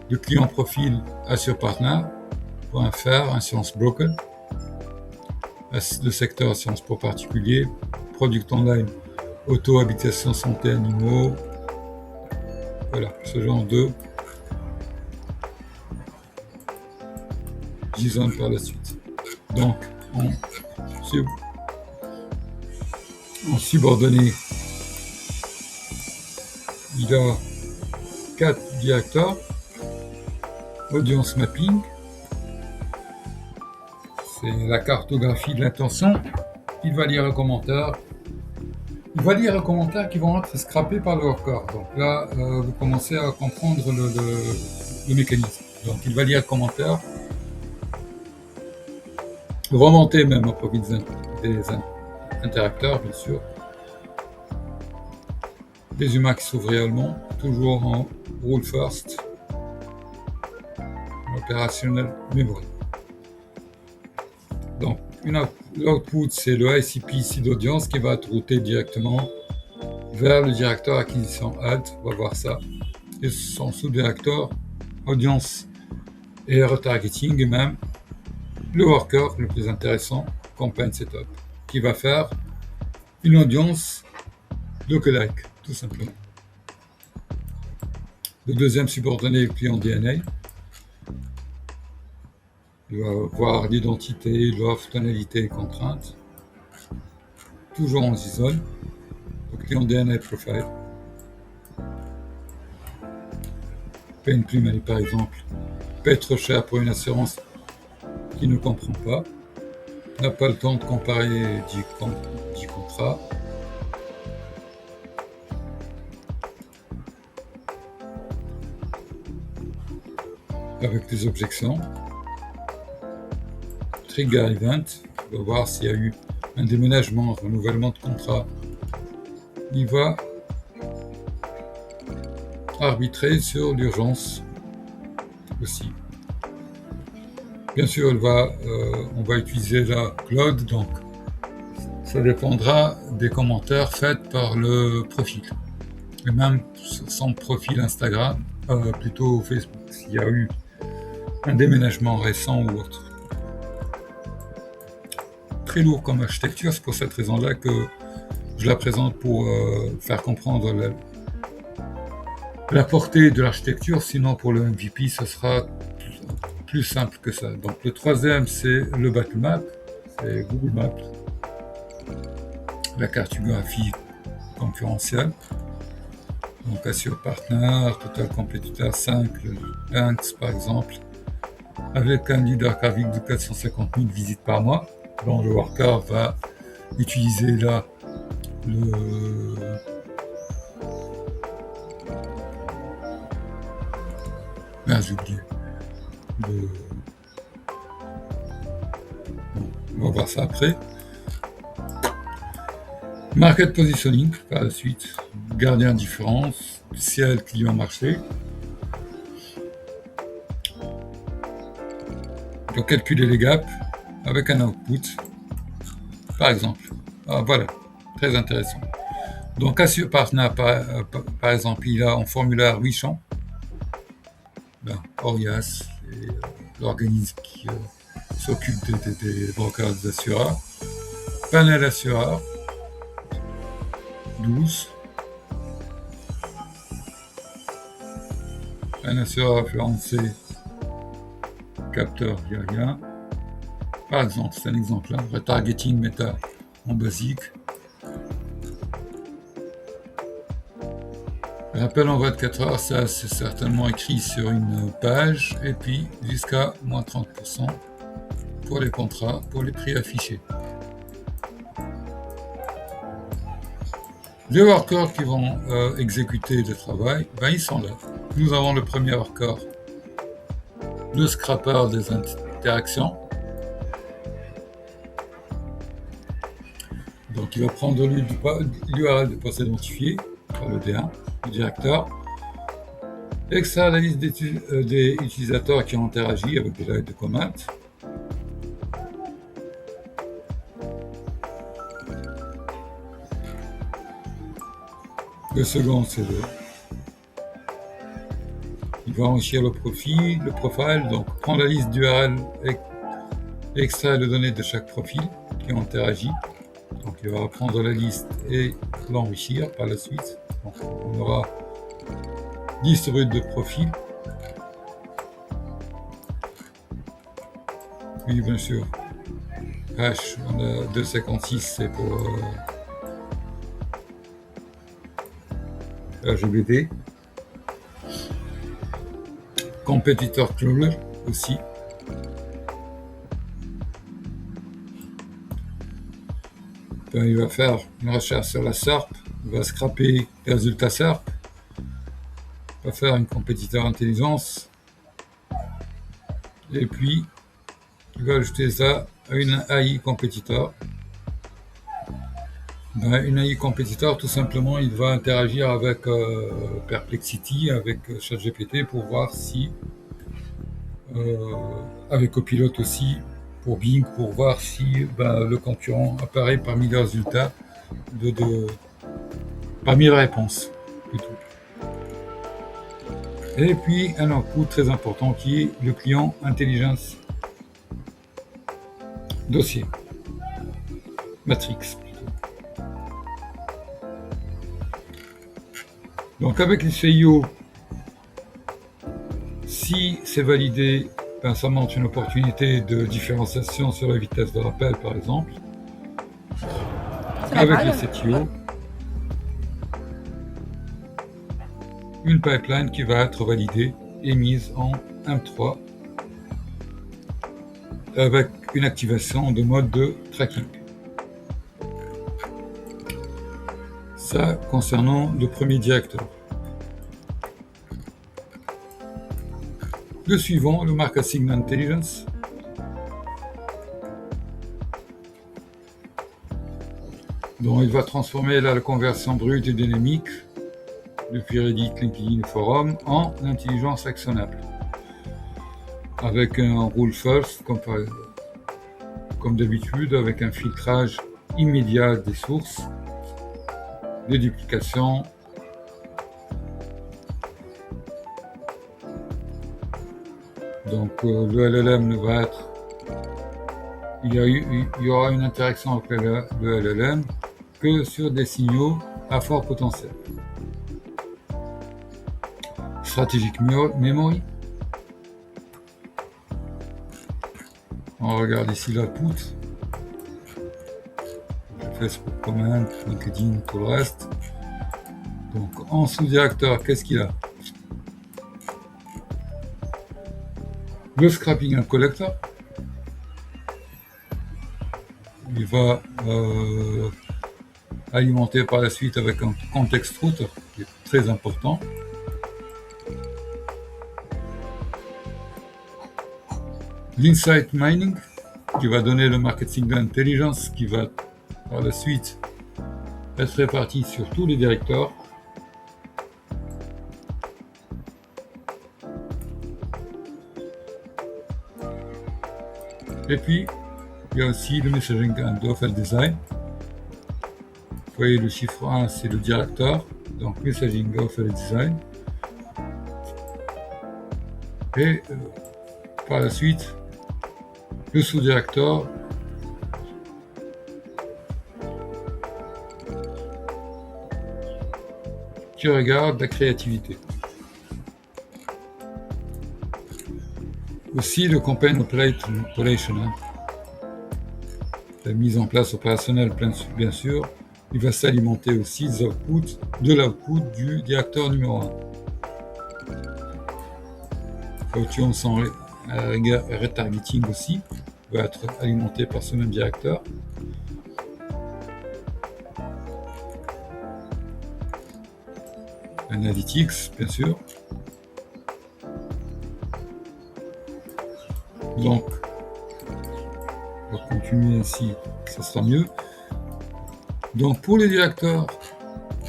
le client profil assurepartner.fr, assurance broker, le secteur assurance pour particuliers, product online, auto, habitation, santé, animaux, voilà, ce genre de JSON par la suite. Donc, en subordonné, il a 4 directeurs, audience mapping, c'est la cartographie de l'intention. Il va lire les commentaires. Il va lire les commentaires qui vont être scrappés par le worker. Donc là, vous commencez à comprendre le mécanisme. Donc il va lire les commentaires, remonter même au profil des interacteurs, bien sûr. Des humains qui s'ouvrent réellement, toujours en rule first, opérationnel memory. Donc, l'output, c'est le ICP site d'audience qui va être routé directement vers le directeur acquisition ad. On va voir ça. Et son sous-directeur, audience et retargeting, et même le worker le plus intéressant, campaign setup, qui va faire une audience lookalike, tout simplement. Le deuxième subordonné, le client DNA. Il va voir l'identité, l'offre, tonalité et contraintes. Toujours en JSON. Le client DNA profile. Paye une plus-value par exemple. Paye trop cher pour une assurance qui ne comprend pas. N'a pas le temps de comparer 10 contrats. Avec des objections. Trigger event, on va voir s'il y a eu un déménagement, un renouvellement de contrat. Il va arbitrer sur l'urgence aussi. Bien sûr, on va utiliser la cloud, donc ça dépendra des commentaires faits par le profil. Et même son profil Instagram, plutôt Facebook, s'il y a eu un déménagement récent ou autre. Très lourd comme architecture, c'est pour cette raison-là que je la présente pour faire comprendre la portée de l'architecture, sinon pour le MVP, ce sera plus simple que ça. Donc le troisième, c'est le battle map, c'est Google Maps, la cartographie concurrentielle. Donc Assure Partner, Total Competitor 5, le Banks par exemple, avec un leader graphique de 450 000 visites par mois, dont le worker va utiliser là j'ai oublié. On va voir ça après. Market Positioning, par la suite. Gardien différence, ciel, client, marché. Donc calculer les gaps avec un output, par exemple. Ah, voilà, très intéressant. Donc Assure Partner, par exemple, il a en formulaire 8 champs. Ben, Orias, c'est l'organisme qui s'occupe des brokers des assureurs. Panel assureur, 12. Un assureur référencé, capteur, il n'y a rien. Par exemple, c'est un exemple, hein, retargeting méta en basique. Rappel en 24 heures, ça c'est certainement écrit sur une page, et puis jusqu'à moins 30% pour les contrats, pour les prix affichés. Les workers qui vont exécuter le travail, ben ils sont là. Nous avons le premier worker, le scrapper des interactions. Donc il va prendre l'URL du poste identifié par le D1, le directeur, extraire la liste des utilisateurs qui ont interagi avec des lignes de command. Le second, c'est il va enrichir le profil, donc prendre la liste d'URL et extraire les données de chaque profil qui ont interagi. Donc il va reprendre la liste et l'enrichir par la suite. Donc on aura 10 routes de profil. Puis bien sûr, H, on a 256, c'est pour RGBD. Competitor Crawler aussi. Ben, il va faire une recherche sur la SERP, il va scraper les résultats SERP, il va faire une compétiteur intelligence, et puis il va ajouter ça à une AI compétiteur. Ben, une AI compétiteur, tout simplement, il va interagir avec Perplexity, avec ChatGPT pour voir si, avec Copilot aussi, pour Bing, pour voir si le concurrent apparaît parmi les résultats, parmi les réponses plutôt. Et puis un output très important qui est le client intelligence dossier, Matrix plutôt. Donc avec les CIO, si c'est validé, ben, ça montre une opportunité de différenciation sur la vitesse de rappel par exemple. Avec les CTO, une pipeline qui va être validée et mise en M3 avec une activation de mode de tracking. Ça concernant le premier directeur. Le suivant, le Marketing Intelligence. Donc il va transformer la conversion brute et dynamique depuis Reddit, LinkedIn, Forum en intelligence actionnable. Avec un rule first, comme d'habitude, avec un filtrage immédiat des sources, des duplications, donc le LLM va être, il y aura une interaction avec le LLM que sur des signaux à fort potentiel. Strategic Memory. On regarde ici l'output. Facebook Command, LinkedIn, tout le reste. Donc en sous-directeur, qu'est-ce qu'il a? Le scrapping and collector. Il va alimenter par la suite avec un context router qui est très important. L'insight mining qui va donner le marketing intelligence qui va par la suite être réparti sur tous les directeurs. Et puis, il y a aussi le Messaging Handoff et le Design. Vous voyez, le chiffre 1, c'est le directeur, donc Messaging Off et le Design. Et par la suite, le sous-directeur qui regarde la créativité. Aussi le Campaign Operation, la mise en place opérationnelle, bien sûr, il va s'alimenter aussi de l'output du directeur numéro 1. Audience en retargeting aussi va être alimenté par ce même directeur. Analytics, bien sûr. Donc, on va continuer ainsi, ça sera mieux. Donc, pour les directeurs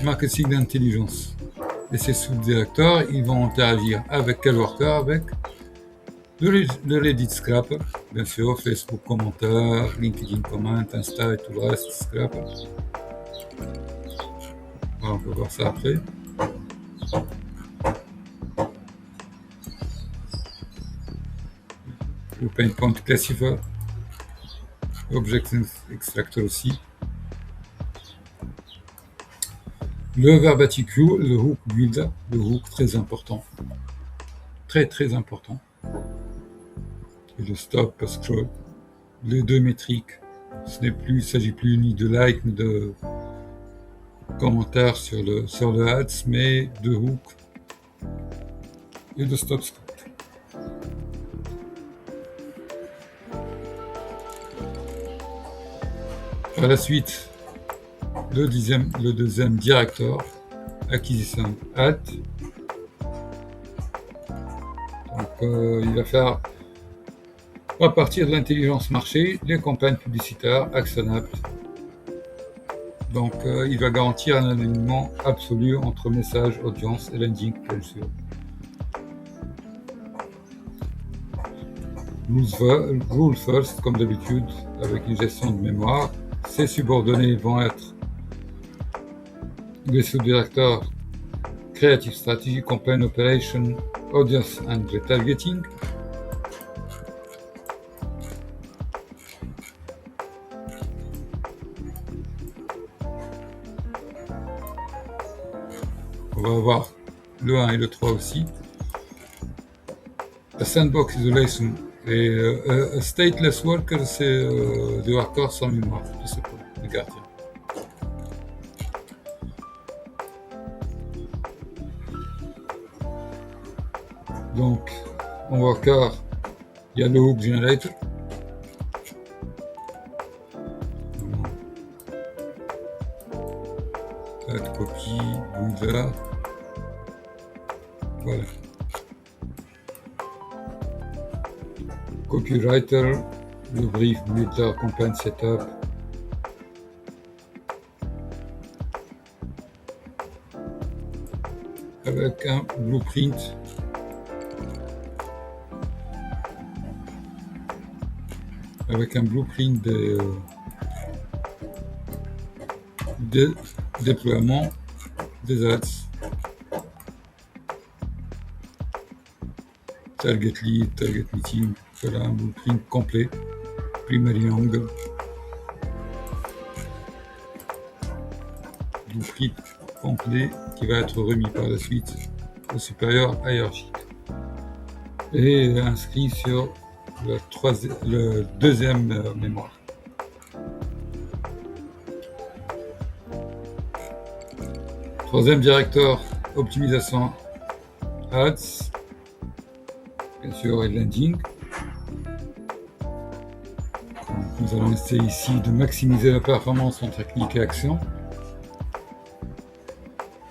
marketing d'intelligence et ces sous-directeurs, ils vont interagir avec quel worker? Avec le Reddit Scrap, bien sûr, Facebook commentaires, LinkedIn comment, Insta et tout le reste, Scrap. Alors, on peut voir ça après. Le Painpoint Classifier, Object Extractor aussi. Le Verbatim Queue, le Hook Builder, le hook très important. Très important. Et le Stop Scroll. Les deux métriques. Il ne s'agit plus ni de like ni de commentaires sur le ads, mais de hook et de stop scroll. Par la suite, le deuxième directeur, acquisition ad. Donc, il va faire, à partir de l'intelligence marché, les campagnes publicitaires actionnables. Donc, il va garantir un alignement absolu entre message, audience et landing, bien sûr. Rule first, comme d'habitude, avec une gestion de mémoire. Ces subordonnés vont être les sous-directeurs Creative Strategy, Campaign Operation, Audience and Retargeting. On va avoir le 1 et le 3 aussi. A Sandbox Isolation et a Stateless Worker, c'est des workers sans mémoire, je sais pas, les gardiens. Donc, en worker, il y a le Hook Generator. Add copy, builder. Voilà. Copywriter, le brief, builder, campaign setup. Avec un blueprint. Avec un blueprint des déploiements des ads. Target lead, target meeting, voilà un blueprint complet. Primary angle. Blueprint complet qui va être remis par la suite au supérieur hiérarchique. Et inscrit sur le deuxième mémoire. Troisième directeur, optimisation ads, bien sûr, et landing. Donc, nous allons essayer ici de maximiser la performance entre clic et action.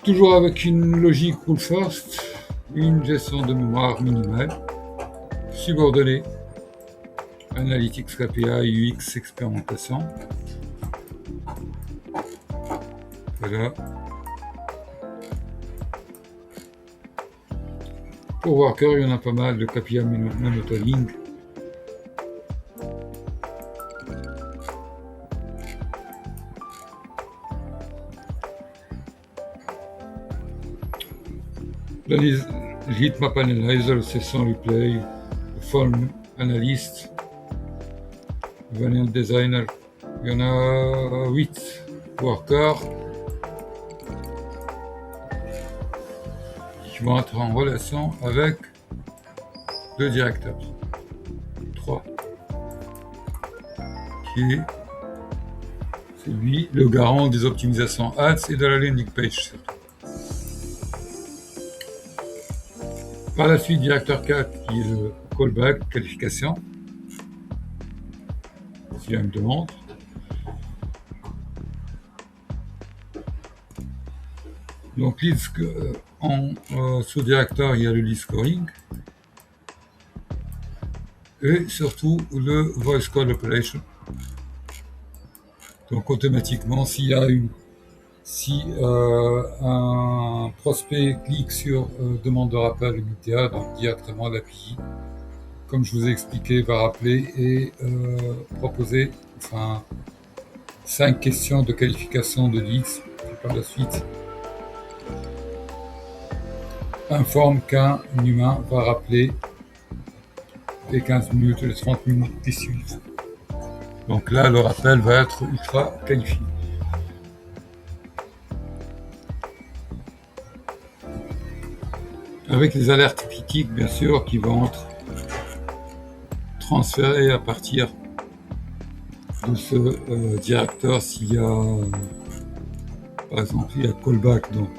Toujours avec une logique rule first, une gestion de mémoire minimale, subordonnée, Analytics KPI, UX, expérimentation. Voilà. Pour Worker, il y en a pas mal de KPI monitoring. Le heatmap analyzer, le session replay, le form analyst, le variant designer. Il y en a 8 workers qui vont être en relation avec le directeur. 3 qui est lui le garant des optimisations ads et de la landing page surtout. Par la suite, directeur 4 qui est le callback, qualification, s'il y a une demande. Donc sous-directeur, il y a le lead scoring et surtout le voice call operation. Donc automatiquement, si un prospect clique sur demande de rappel UTA, donc directement l'API, comme je vous ai expliqué, va rappeler et proposer 5 questions de qualification de leads, et par la suite informe qu'un humain va rappeler les 15 minutes et les 30 minutes qui suivent. Donc là, le rappel va être ultra qualifié. Avec les alertes critiques, bien sûr, qui vont être transférées à partir de ce directeur s'il y a, par exemple, il y a callback, donc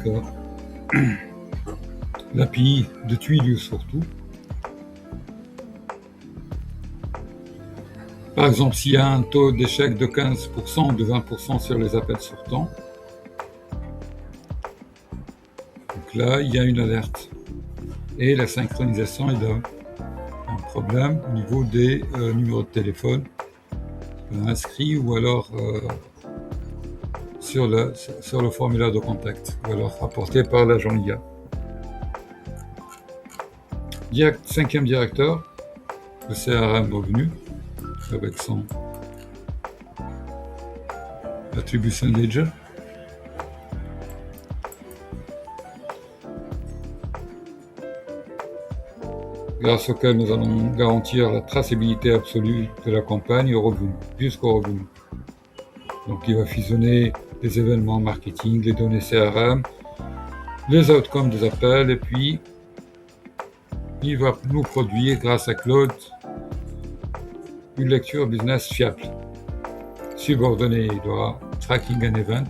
l'API de Twilio surtout. Par exemple, s'il y a un taux d'échec de 15% ou de 20% sur les appels sortants, donc là, il y a une alerte. Et la synchronisation est un problème au niveau des numéros de téléphone inscrits ou alors sur le formulaire de contact ou alors rapporté par l'agent IA. 5e directeur, le CRM revenu, avec son attribution ledger. Grâce auquel nous allons garantir la traçabilité absolue de la campagne au revenu, jusqu'au revenu. Donc il va fusionner les événements marketing, les données CRM, les outcomes des appels, et puis il va nous produire, grâce à Claude, une lecture business fiable. Subordonné, il doit tracking un event,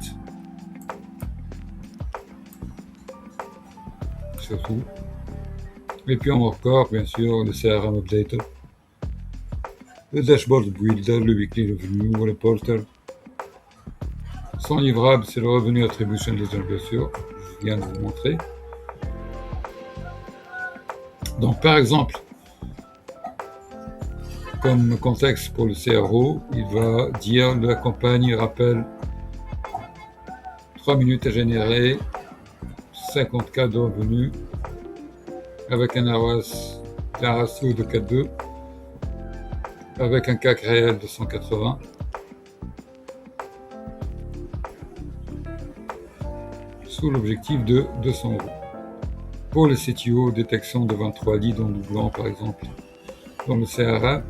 surtout. Et puis en worker, bien sûr, le CRM updater, le dashboard builder, le weekly revenue, le portal. Son livrable, c'est le revenu attribution ledger, bien sûr, je viens de vous montrer. Donc par exemple, comme contexte pour le CRO, il va dire la campagne rappelle 3 minutes à générer 50K de revenus avec un ratio de 4,2 avec un CAC réel de 180. Sous l'objectif de 200 euros. Pour le CTO, détection de 23 leads en doublant par exemple dans le CRA.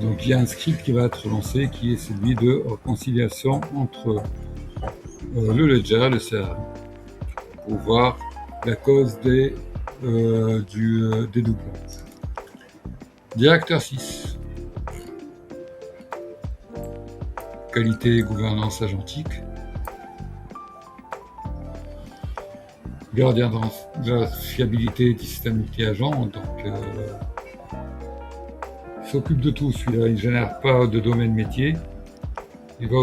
Donc il y a un script qui va être lancé qui est celui de réconciliation entre le ledger et le CRM pour voir la cause des doublons. Directeur 6. Qualité et gouvernance agentique. Gardien de la fiabilité du système multi-agent, donc il s'occupe de tout celui-là, il ne génère pas de domaine métier, il va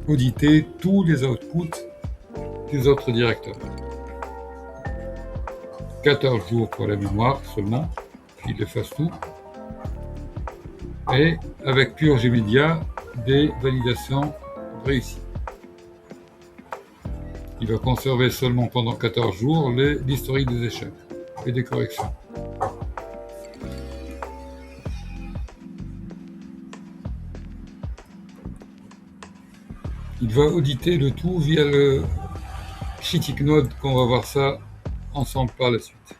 auditer tous les outputs des autres directeurs. 14 jours pour la mémoire seulement, puis il efface tout, et avec purge immédiat des validations réussies. Il va conserver seulement pendant 14 jours l'historique des échecs et des corrections. il va auditer le tout via le Critic Node, qu'on va voir ça ensemble par la suite.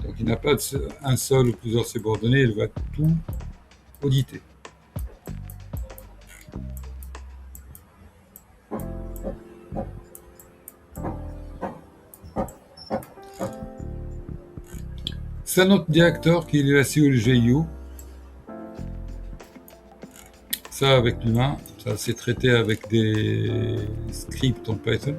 Donc il n'a pas un seul ou plusieurs subordonnés, il va tout auditer. C'est notre directeur qui est la CULGIO. Ça avec l'humain, ça c'est traité avec des scripts en Python.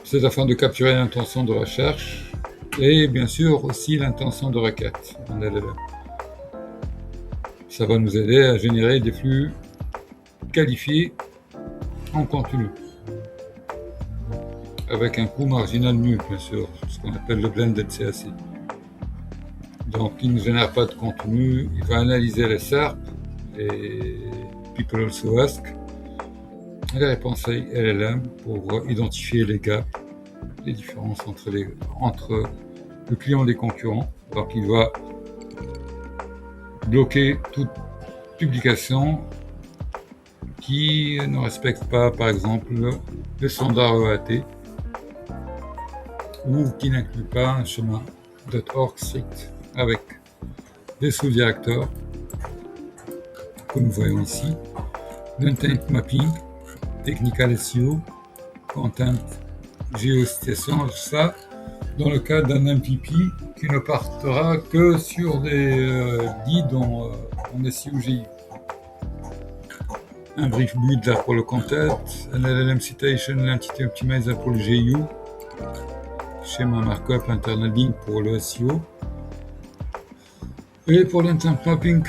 C'est afin de capturer l'intention de recherche et bien sûr aussi l'intention de requête en LLM. Ça va nous aider à générer des flux qualifiés en continu, avec un coût marginal nul, bien sûr, ce qu'on appelle le blended CAC. Donc, il ne génère pas de contenu, il va analyser les SERP, les People Also Ask, les réponses LLM pour identifier les gaps, les différences entre le client et les concurrents. Donc, il va bloquer toute publication qui ne respecte pas, par exemple, le standard EAT ou qui n'inclut pas un schéma .org strict avec des sous-directeurs que nous voyons ici, l'intent mapping, technical SEO, content géocitation, ça dans le cas d'un MVP qui ne partira que sur des leads en SEO-GI. Un brief builder pour le content, un LLM citation, l'entity optimizer pour le GU, schéma markup internal link pour le SEO, et pour l'intent mapping,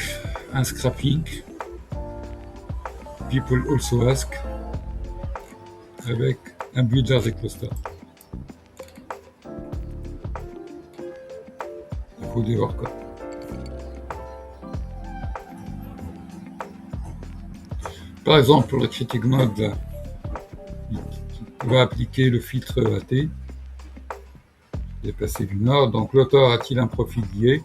un scrapping, people also ask, avec un builder des clusters. Il faut des workers. Par exemple, pour le critic node, il va appliquer le filtre EAT, déplacé du nord. Donc l'auteur a-t-il un profil lié?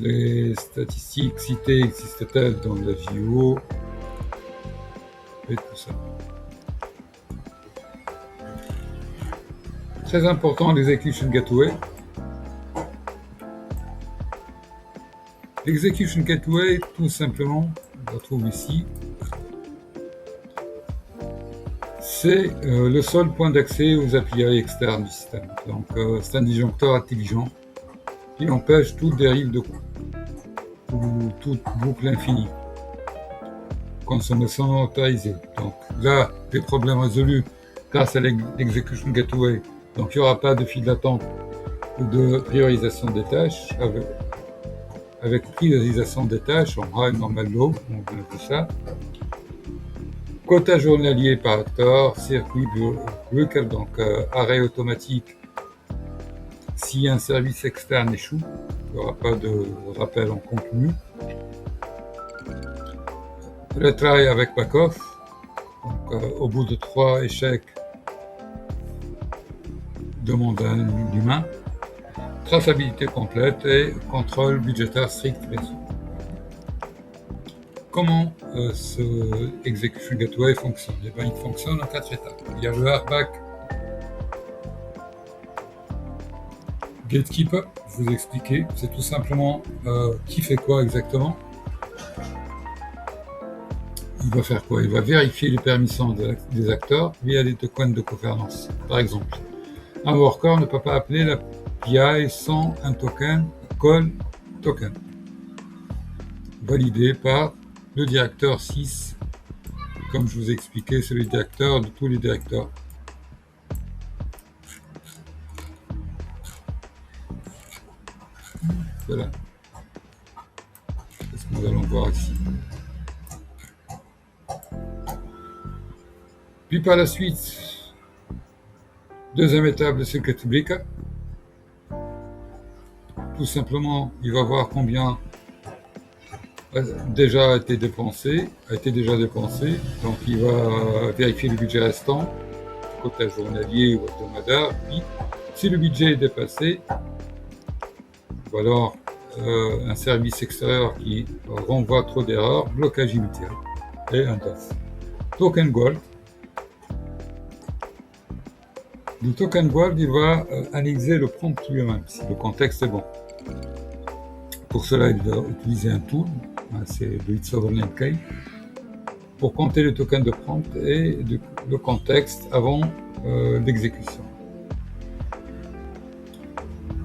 Les statistiques citées existent-elles dans la JO? Et tout ça. Très important, l'execution gateway. L'execution gateway, tout simplement, on retrouve ici, c'est le seul point d'accès aux API externes du système. Donc c'est un disjoncteur intelligent qui empêche toute dérive de coût ou toute boucle infinie, consommation non autorisée. Donc là, des problèmes résolus grâce à l'execution gateway. Donc il n'y aura pas de file d'attente ou de priorisation des tâches. Avec priorisation des tâches en high, normal, low, on a vu ça. Quota journalier par acteur, circuit breaker, donc arrêt automatique si un service externe échoue. Il n'y aura pas de rappel en contenu. Retry avec back-off. Donc au bout de 3 échecs, demande à un humain. Traçabilité complète et contrôle budgétaire strict. Comment ce execution gateway fonctionne? Eh bien, il fonctionne en 4 étapes. Il y a le RBAC gatekeeper, je vous ai expliqué. C'est tout simplement qui fait quoi exactement. Il va faire quoi? Il va vérifier les permissions des acteurs via les tokens de gouvernance. Par exemple, un worker ne peut pas appeler la API sans un token, call token, validé par le directeur 6, comme je vous ai expliqué, c'est le directeur de tous les directeurs. Voilà. C'est ce que nous allons voir ici. Puis par la suite, deuxième étape de circuit breaker. Tout simplement, il va voir combien a déjà été dépensé, donc il va vérifier le budget restant, quota journalier ou hebdomadaire, puis si le budget est dépassé, ou alors un service extérieur qui renvoie trop d'erreurs, blocage immédiat et un DOS. Token Gold. Le token Gold, il va analyser le prompt lui-même, si le contexte est bon. Pour cela, il va utiliser un tool, c'est le It's Overland Key, pour compter le token de prompt et le contexte avant l'exécution.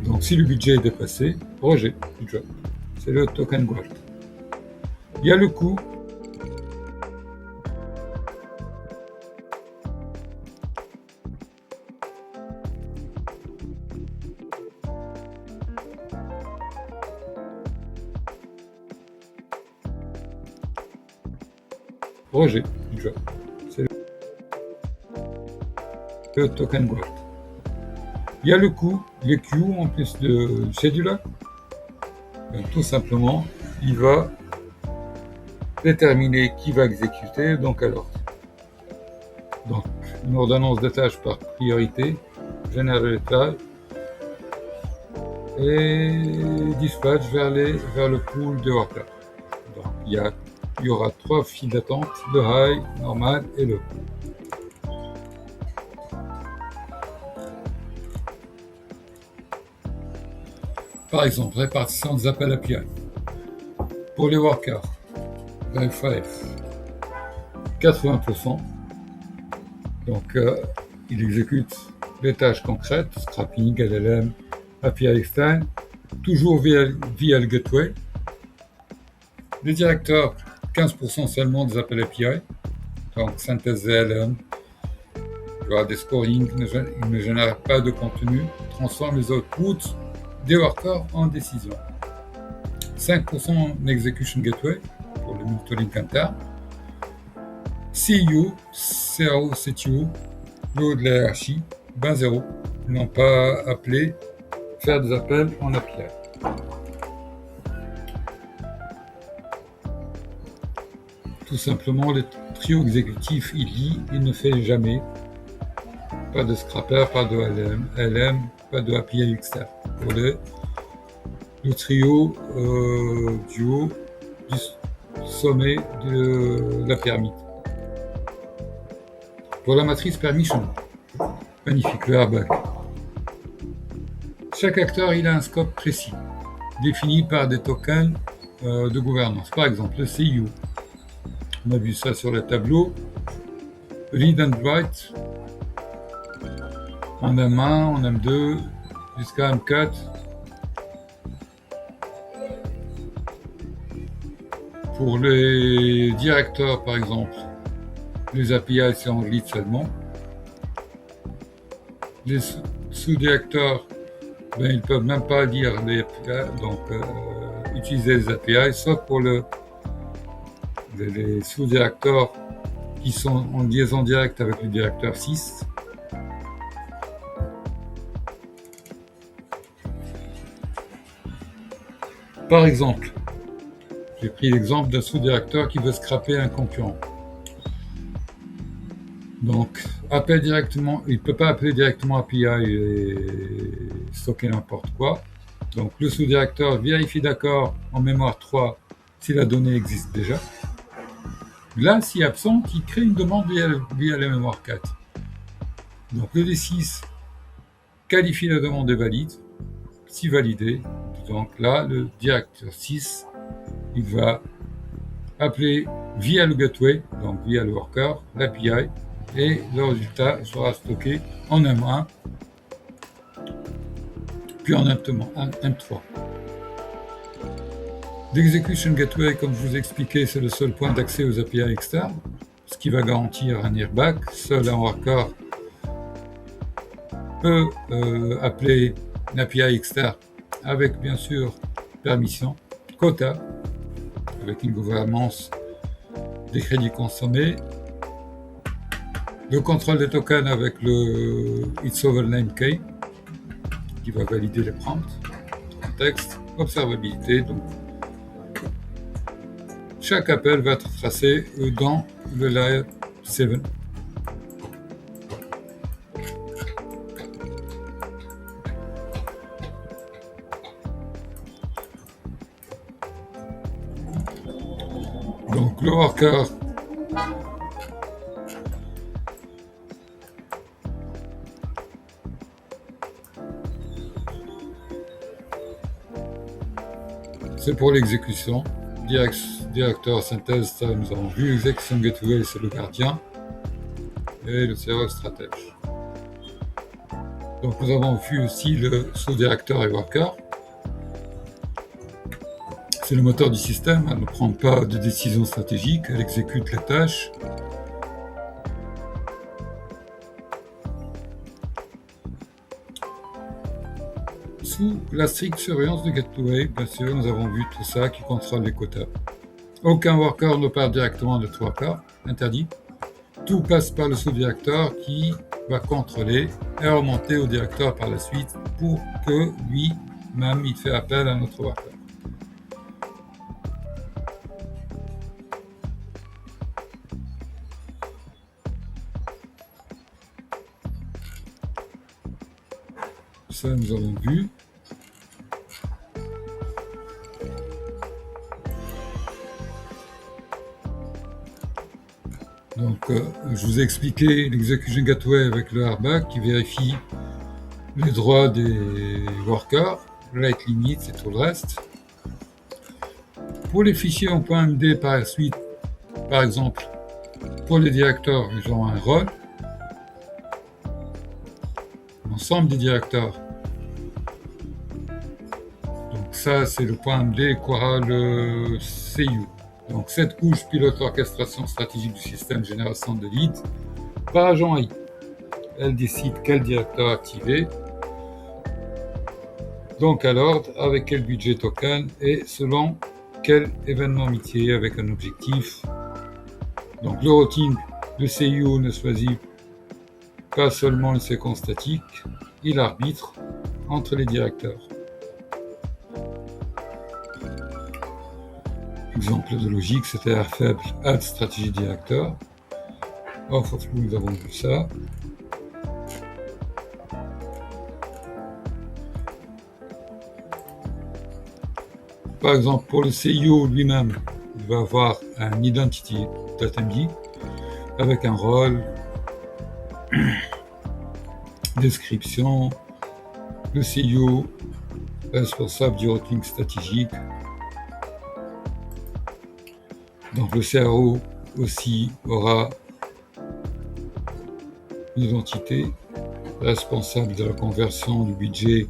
Donc si le budget est dépassé, rejet du job. C'est le token Gold. Il y a le coût. Rejet du job. C'est le token Gold. Il y a le coût, les queues en plus de scheduler. Tout simplement, il va déterminer qui va exécuter dans quel ordre. Donc, une ordonnance de tâches par priorité, générer les tâches et dispatch vers le pool de workers. Donc, il y aura 3 files d'attente, le high, normal et le low. Par exemple, répartition des appels API. Pour les workers, Verify 80%. Donc, il exécute les tâches concrètes, scrapping, LLM, API externe, toujours via le gateway. Les directeurs, 15% seulement des appels API, donc synthèse LLM, il y aura des scoring, il ne génère pas de contenu, transforme les outputs des workers en décision. 5% en execution gateway pour le multilink interne. CIO, CRO, CTO, le haut de la hiérarchie, 0. Ils n'ont pas appelé, faire des appels en API. Tout simplement, le trio exécutif, il lit, il ne fait jamais. Pas de scrapper, pas de LM, pas de API externe. Pour le trio du haut du sommet de la pyramide. Pour la matrice permission, magnifique, le airbag. Chaque acteur, il a un scope précis, défini par des tokens de gouvernance. Par exemple, le CIO. On a vu ça sur le tableau. Read and write. En M1, en M2, jusqu'à M4. Pour les directeurs, par exemple, les API, c'est en read seulement. Les sous-directeurs, ils ne peuvent même pas lire les API, donc utiliser les API, sauf pour les sous-directeurs qui sont en liaison directe avec le directeur 6. Par exemple, j'ai pris l'exemple d'un sous-directeur qui veut scraper un concurrent. Donc, appelle directement, il ne peut pas appeler directement API et stocker n'importe quoi. Donc, le sous-directeur vérifie d'accord en mémoire 3 si la donnée existe déjà. Là, si absent, il crée une demande via la mémoire 4. Donc, le D6 qualifie la demande et valide. Si validé, donc là, le directeur 6, il va appeler via le gateway, donc via le worker, l'API, et le résultat sera stocké en M1, puis en M3. L'execution gateway, comme je vous ai expliqué, c'est le seul point d'accès aux API externes, ce qui va garantir un airbag. Seul un worker peut appeler une API externe avec bien sûr permission, quota, avec une gouvernance des crédits consommés, le contrôle des tokens avec le It's Overland Key qui va valider les prompts, contexte, observabilité. Donc, chaque appel va être tracé dans le layer 7. le worker c'est pour l'exécution. Directeur synthèse, ça nous avons vu. Execution gateway, c'est le gardien. Et le serveur stratège. Donc nous avons vu aussi le sous-directeur et worker. C'est le moteur du système, elle ne prend pas de décision stratégique, elle exécute les tâches. Sous la stricte surveillance du gateway, bien sûr, nous avons vu tout ça qui contrôle les quotas. Aucun worker ne part directement de notre worker, interdit. Tout passe par le sous-directeur qui va contrôler et remonter au directeur par la suite pour que lui-même il fait appel à notre worker. Ça, nous avons vu. Donc, je vous ai expliqué l'execution gateway avec le RBAC qui vérifie les droits des workers, rate limits et tout le reste. Pour les fichiers en .md par la suite, par exemple, pour les directeurs, ils ont un rôle. L'ensemble des directeurs. Donc ça, c'est le .md qu'aura le CU. Donc cette couche pilote l'orchestration stratégique du système génération de leads par agent AI. Elle décide quel directeur activer, donc à l'ordre, avec quel budget token et selon quel événement métier avec un objectif. Donc le routing, le CU ne choisit pas seulement une séquence statique, il arbitre entre les directeurs. Exemple de logique, c'était R faible, add stratégie directeur. Off of nous avons vu ça. Par exemple, pour le CIO lui-même, il va avoir un identity datamd avec un rôle, description, le CIO responsable du routing stratégique. Donc le CRO aussi aura une identité responsable de la conversion du budget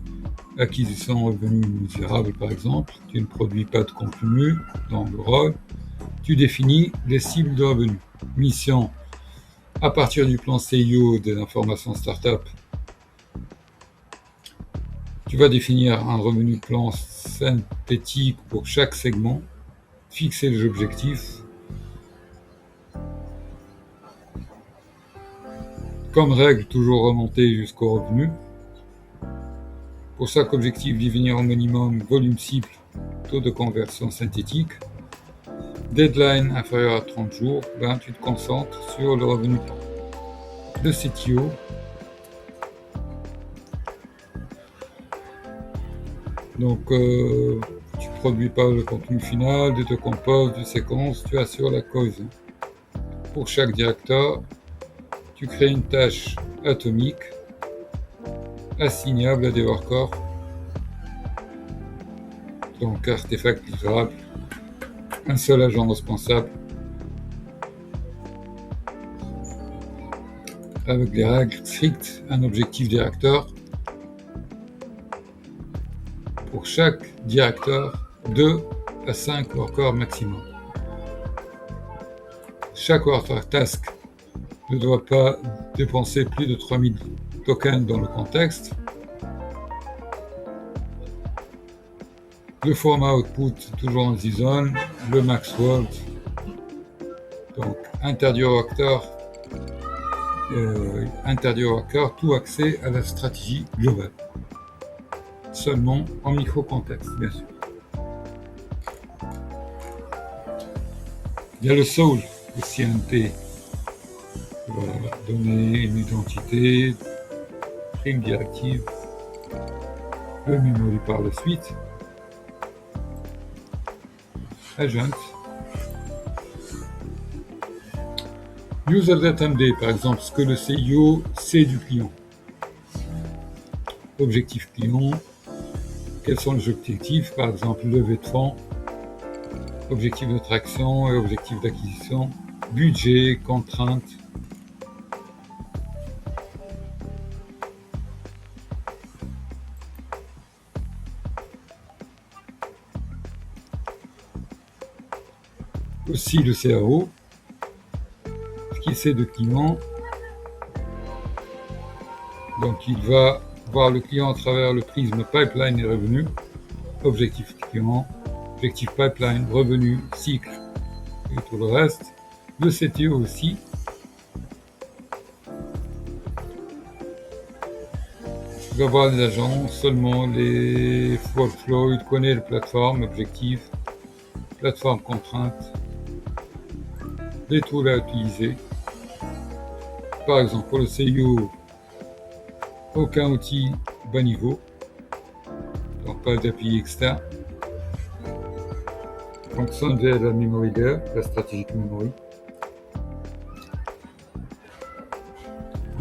acquisition revenu misérable par exemple. Tu ne produis pas de contenu dans le rôle. Tu définis les cibles de revenus. Mission à partir du plan CIO des informations startup. Tu vas définir un revenu plan synthétique pour chaque segment. Fixer les objectifs. Comme règle, toujours remonter jusqu'au revenu. Pour chaque objectif, définir au minimum volume cible, taux de conversion synthétique. Deadline inférieur à 30 jours, ben, tu te concentres sur le revenu plan. Le CTO. Donc, tu ne produis pas le contenu final, tu te composes de séquences, tu assures la cause. Pour chaque directeur, tu crées une tâche atomique assignable à des workers. Donc, artefact livrable, un seul agent responsable, avec des règles strictes, un objectif directeur. Pour chaque directeur, 2 à 5 workers maximum. Chaque worker task ne doit pas dépenser plus de 3000 tokens dans le contexte. Le format output toujours en JSON, le max world. Donc interdit au worker tout accès à la stratégie globale. Seulement en micro-contexte, bien sûr. Il y a le soul, le CNP. Voilà, donner une identité, prime directive, le memory par la suite, agent, User Data MD, par exemple, ce que le CIO sait du client. Objectif client, quels sont les objectifs, par exemple levée de fonds, objectif de traction et objectif d'acquisition, budget, contraintes. Aussi le CRO, ce qu'il sait de client. Donc il va voir le client à travers le prisme pipeline et revenu, objectif client, objectif pipeline, revenu, cycle et tout le reste. Le CTO aussi. Il va voir les agents, seulement les workflows, il connaît les plateformes, objectifs, plateforme contraintes, les tools à utiliser. Par exemple, pour le CIO, aucun outil bas niveau, donc pas d'API externe. Fonction de la memory layer, la strategic memory.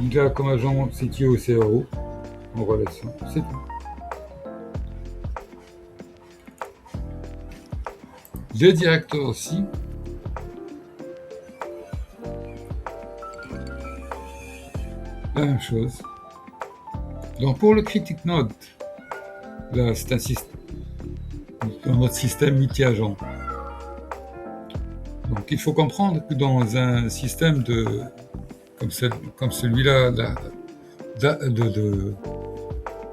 Il a comme agent CTO CRO en relation, c'est tout. Les directeurs aussi. La même chose. Donc pour le critic node, là c'est un système, dans notre système multi-agent. Donc il faut comprendre que dans un système comme celui-là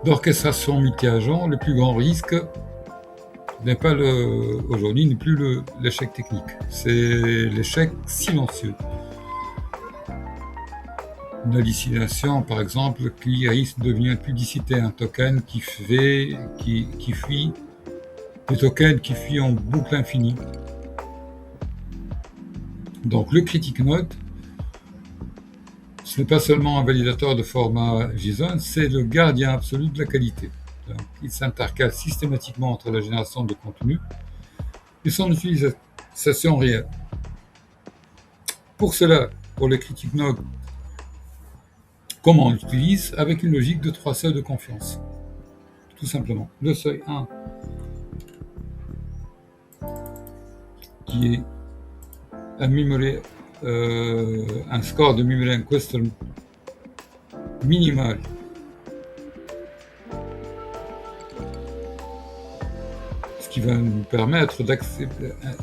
d'orchestration multi-agent, le plus grand risque n'est pas aujourd'hui n'est plus l'échec technique, c'est l'échec silencieux. Une hallucination, par exemple, qui risque de devenir une publicité, un token qui fuit, des tokens qui fuient en boucle infinie. Donc le critic node, ce n'est pas seulement un validateur de format JSON, c'est le gardien absolu de la qualité. Donc, il s'intercale systématiquement entre la génération de contenu et son utilisation réelle. Pour cela, pour le critic node, comment on l'utilise? Avec une logique de 3 seuils de confiance. Tout simplement. Le seuil 1, qui est un score de memory and question minimal ce qui va nous permettre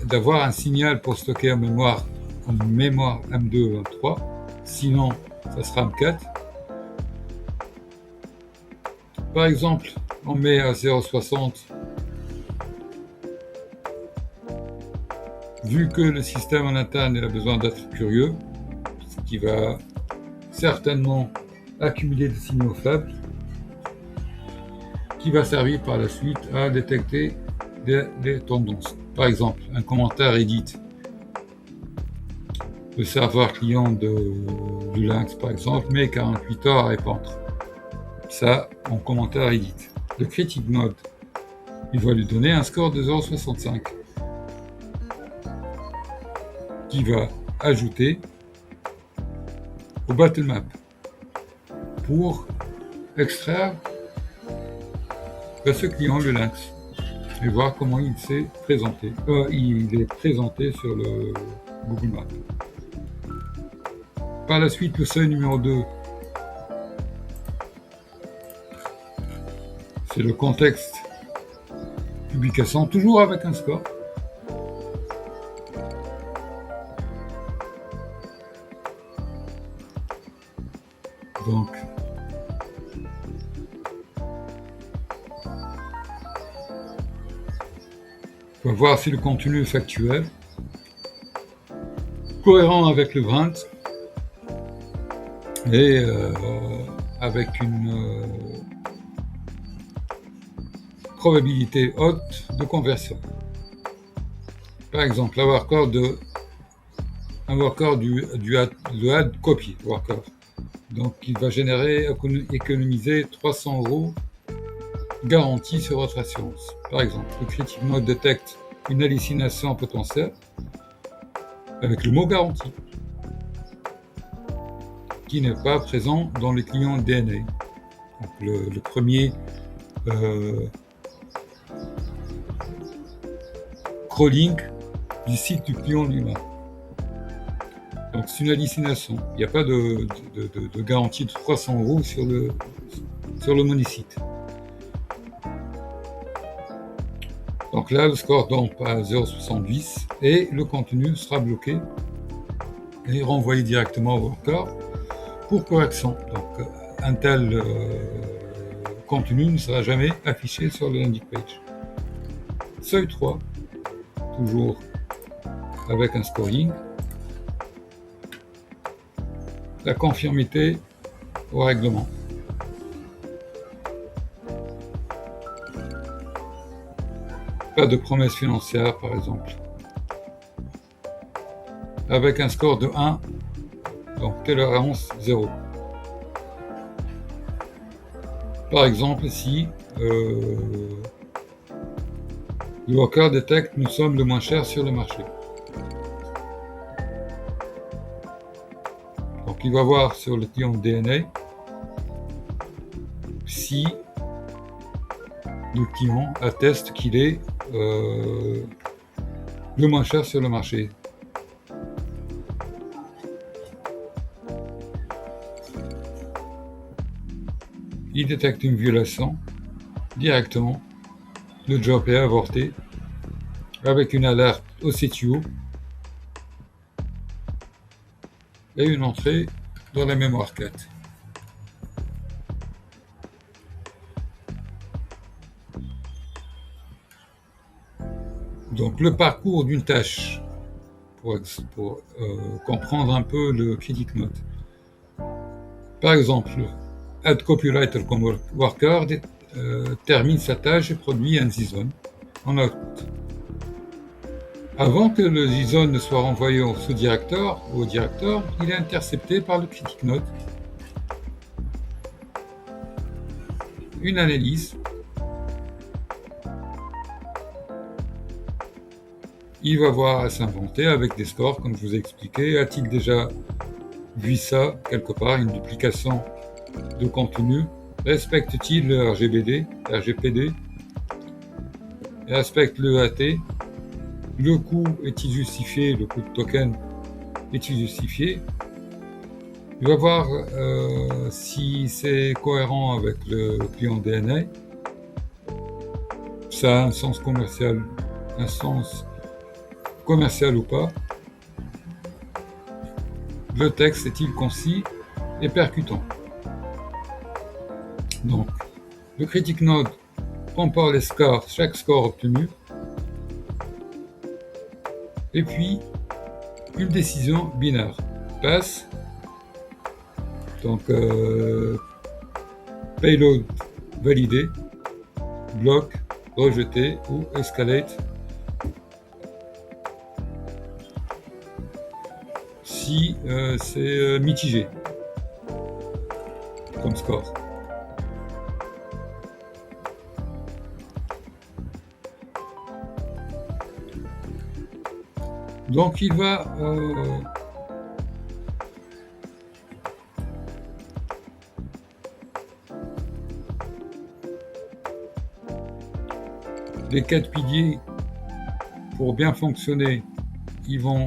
d'avoir un signal pour stocker en mémoire M2 ou M3, sinon ça sera M4. Par exemple, on met à 0,60. Vu que le système en interne il a besoin d'être curieux, ce qui va certainement accumuler des signaux faibles, qui va servir par la suite à détecter des tendances. Par exemple, un commentaire Reddit. Le serveur client du Lynx, par exemple, met 48 heures à répondre. Ça, en commentaire Reddit. Le critic node, il va lui donner un score de 0,65 qui va ajouter au battle map pour extraire ce client, le Lynx, et voir comment il s'est présenté. Il est présenté sur le Google Maps. Par la suite, le seuil numéro 2, c'est le contexte publication, toujours avec un score. Donc, on va voir si le contenu est factuel, cohérent avec le brand et avec une probabilité haute de conversion. Par exemple, un worker du ad copy worker. Donc, il va économiser 300 € garantie sur votre assurance. Par exemple, le critic node détecte une hallucination potentielle avec le mot garantie. qui n'est pas présent dans les clients DNA. Donc le premier crawling du site du client lui-même. Donc c'est une hallucination. Il n'y a pas de garantie de 300 € sur le monosite. Donc là, le score tombe à 0,70 et le contenu sera bloqué et renvoyé directement au worker pour correction. Donc un tel contenu ne sera jamais affiché sur le landing page. Seuil 3, toujours avec un scoring. La conformité au règlement. Pas de promesse financière, par exemple. Avec un score de 1, donc tolérance 0. Par exemple, si le worker détecte nous sommes le moins cher sur le marché. Donc il va voir sur le client DNA si le client atteste qu'il est le moins cher sur le marché. Il détecte une violation, directement, le job est avorté, avec une alerte au CTO et une entrée dans la mémoire 4. Donc le parcours d'une tâche, pour comprendre un peu le critic note. Par exemple, Add Copywriter comme worker termine sa tâche et produit un JSON en output. Avant que le JSON ne soit renvoyé au sous-directeur ou au directeur, il est intercepté par le critic note. Une analyse. Il va voir à s'inventer avec des scores, comme je vous ai expliqué. A-t-il déjà vu ça quelque part, une duplication de contenu? Respecte-t-il le RGPD? Respecte le AT? Le coût est-il justifié? Le coût de token est-il justifié? Il va voir si c'est cohérent avec le client DNA. Ça a un sens commercial ou pas. Le texte est-il concis et percutant? Donc, le critic node compare les scores, chaque score obtenu, et puis une décision binaire, passe, donc payload validé, bloc, rejeté ou escalate si c'est mitigé comme score. Donc il va les 4 piliers, pour bien fonctionner, ils vont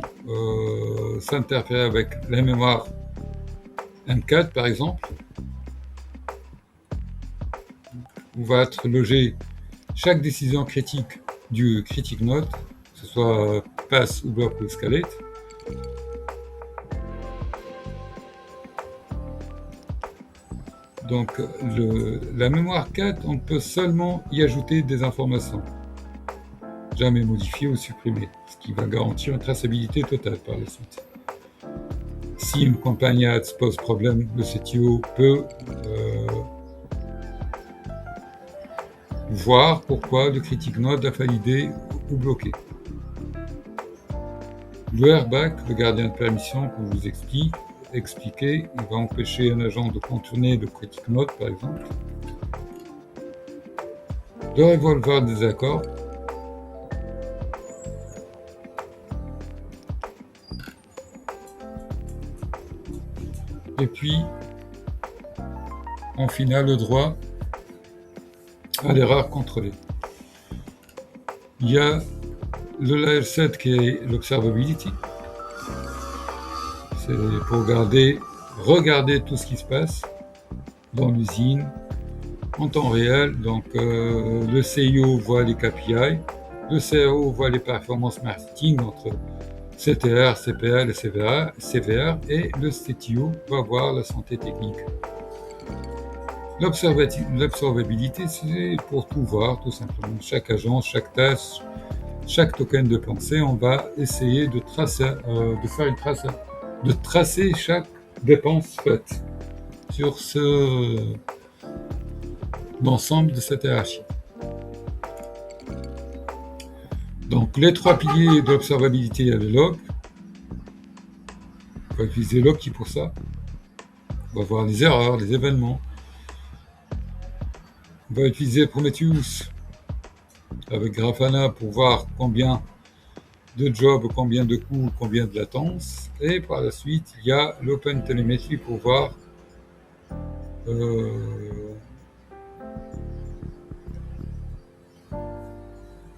s'interférer avec la mémoire M4 par exemple, où va être logé chaque décision critique du critic node, que ce soit pass ou bloc ou escalate. Donc la mémoire 4, on peut seulement y ajouter des informations, jamais modifier ou supprimer, ce qui va garantir une traçabilité totale par la suite. Si une campagne ads pose problème, le CTO peut voir pourquoi le critic node a validé ou bloqué. Le airbag, le gardien de permission que je vous expliquer, il va empêcher un agent de contourner le critic node par exemple. Le revolver des accords. Et puis, en finale, le droit à l'erreur contrôlée. Il y a le layer 7 qui est l'observability. C'est pour regarder tout ce qui se passe dans l'usine en temps réel. Donc le CIO voit les KPI, le CRO voit les performances marketing entre CTR, CPL et CVR, et le CTO va voir la santé technique. L'observabilité, c'est pour tout voir, tout simplement. Chaque agence, chaque tâche, chaque token de pensée, on va essayer de tracer chaque dépense faite sur l'ensemble de cette hiérarchie. Donc, les trois piliers de l'observabilité, il y a le log. On va utiliser Loki pour ça. On va voir les erreurs, les événements. On va utiliser Prometheus avec Grafana pour voir combien de jobs, combien de coûts, combien de latence. Et par la suite, il y a l'OpenTelemetry pour voir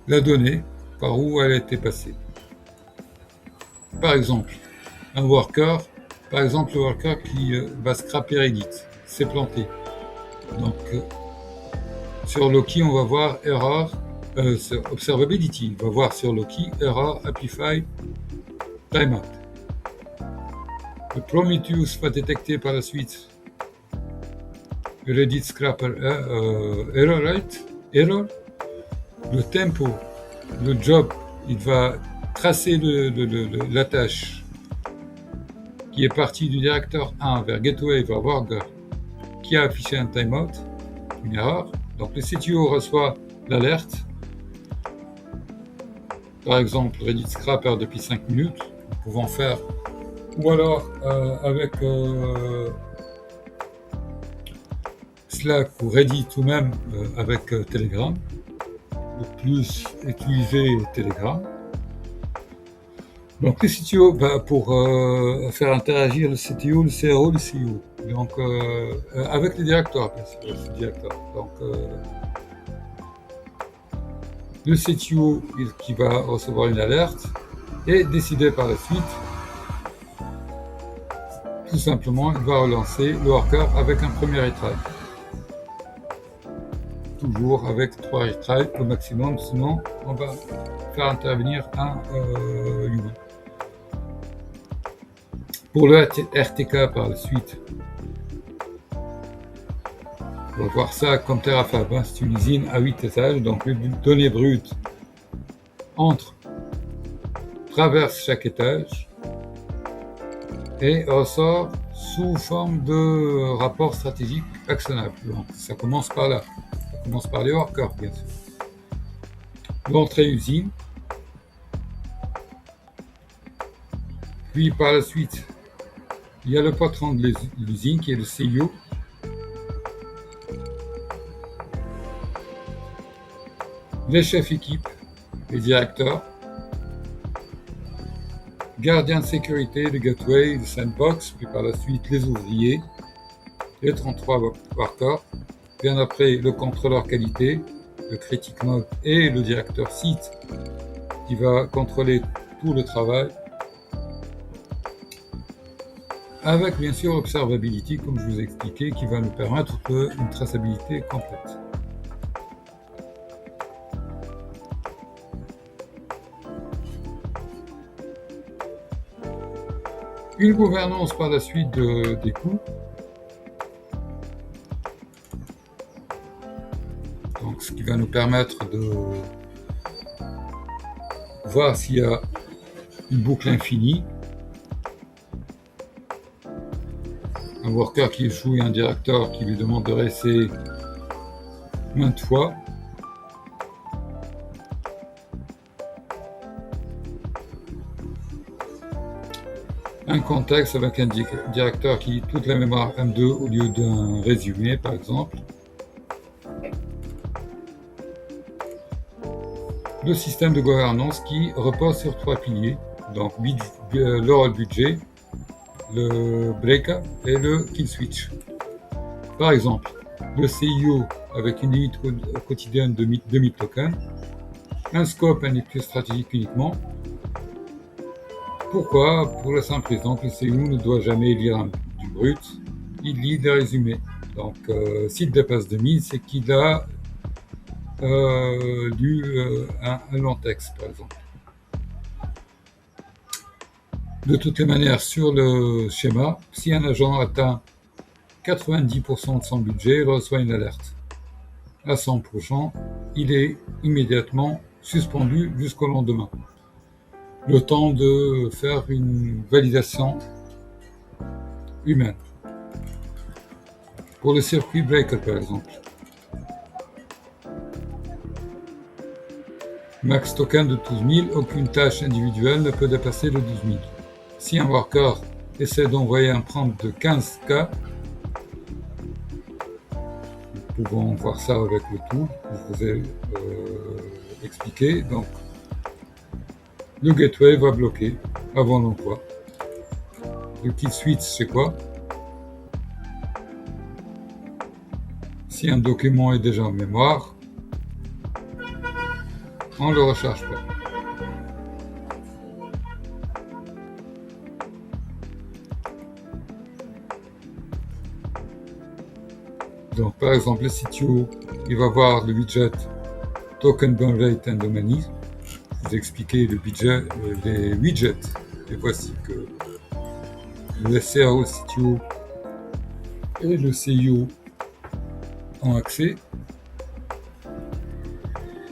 la donnée, par où elle a été passée. Par exemple, le worker qui va scraper Reddit, s'est planté. Donc, sur Loki, on va voir error, observability. On va voir sur Loki error, amplify, timeout. Le Prometheus va détecter par la suite Reddit scraper error. Le tempo, le job, il va tracer la tâche qui est partie du directeur 1 vers Gateway vers Worker qui a affiché un timeout, une erreur. Donc le CTO reçoit l'alerte. Par exemple, Reddit Scrapper depuis 5 minutes, nous pouvons faire, ou alors avec Slack ou Reddit ou même avec Telegram. Le plus utilisé est Telegram. Donc le CTO va pour faire interagir le CTO, le CRO, le CEO. Donc avec les directeurs, bien sûr, Donc le CTO qui va recevoir une alerte et décider par la suite, tout simplement, il va relancer le worker avec un premier retry. Toujours avec 3 retries au maximum, sinon on va faire intervenir un humain. Pour le RTK par la suite, on va voir ça comme Terrafab, c'est une usine à 8 étages, donc les données brutes traversent chaque étage et ressort sous forme de rapport stratégique actionnable. Donc ça commence par là. Ça commence par les workers, bien sûr. L'entrée usine. Puis par la suite, il y a le patron de l'usine qui est le CEO. Les chefs équipes, les directeurs, gardiens de sécurité, le gateway, le sandbox, puis par la suite les ouvriers, les 33 workers, bien après le contrôleur qualité, le critic mode et le directeur site qui va contrôler tout le travail, avec bien sûr l'observability, comme je vous ai expliqué, qui va nous permettre une traçabilité complète. Une gouvernance par la suite des coûts. Donc, ce qui va nous permettre de voir s'il y a une boucle infinie. Un worker qui échoue et un directeur qui lui demande de rester maintes fois. Un contexte avec un directeur qui toute la mémoire M2 au lieu d'un résumé, par exemple. Le système de gouvernance qui repose sur 3 piliers. Donc le rôle budget, le breaker et le kill switch. Par exemple, le CIO avec une limite quotidienne de 2000 tokens, un scope, un lecture stratégique uniquement. Pourquoi? Pour la simple raison que le CIO ne doit jamais lire du brut, il lit des résumés. Donc s'il dépasse 2000, c'est qu'il a lu un long texte, par exemple. De toutes les manières, sur le schéma, si un agent atteint 90% de son budget, il reçoit une alerte. À 100%, il est immédiatement suspendu jusqu'au lendemain. Le temps de faire une validation humaine. Pour le circuit breaker, par exemple. Max token de 12 000, aucune tâche individuelle ne peut dépasser le 12 000. Si un worker essaie d'envoyer un prompt de 15K, nous pouvons voir ça avec le tool que je vous ai expliqué. Donc, le gateway va bloquer avant l'envoi. Le kill switch, c'est quoi? Si un document est déjà en mémoire, on ne le recharge pas. Donc, par exemple, le CTO, il va voir le widget Token Burn Rate and Money. Je vous ai expliqué le budget, les widgets. Et voici que le CRO, le CTO et le CIO ont accès.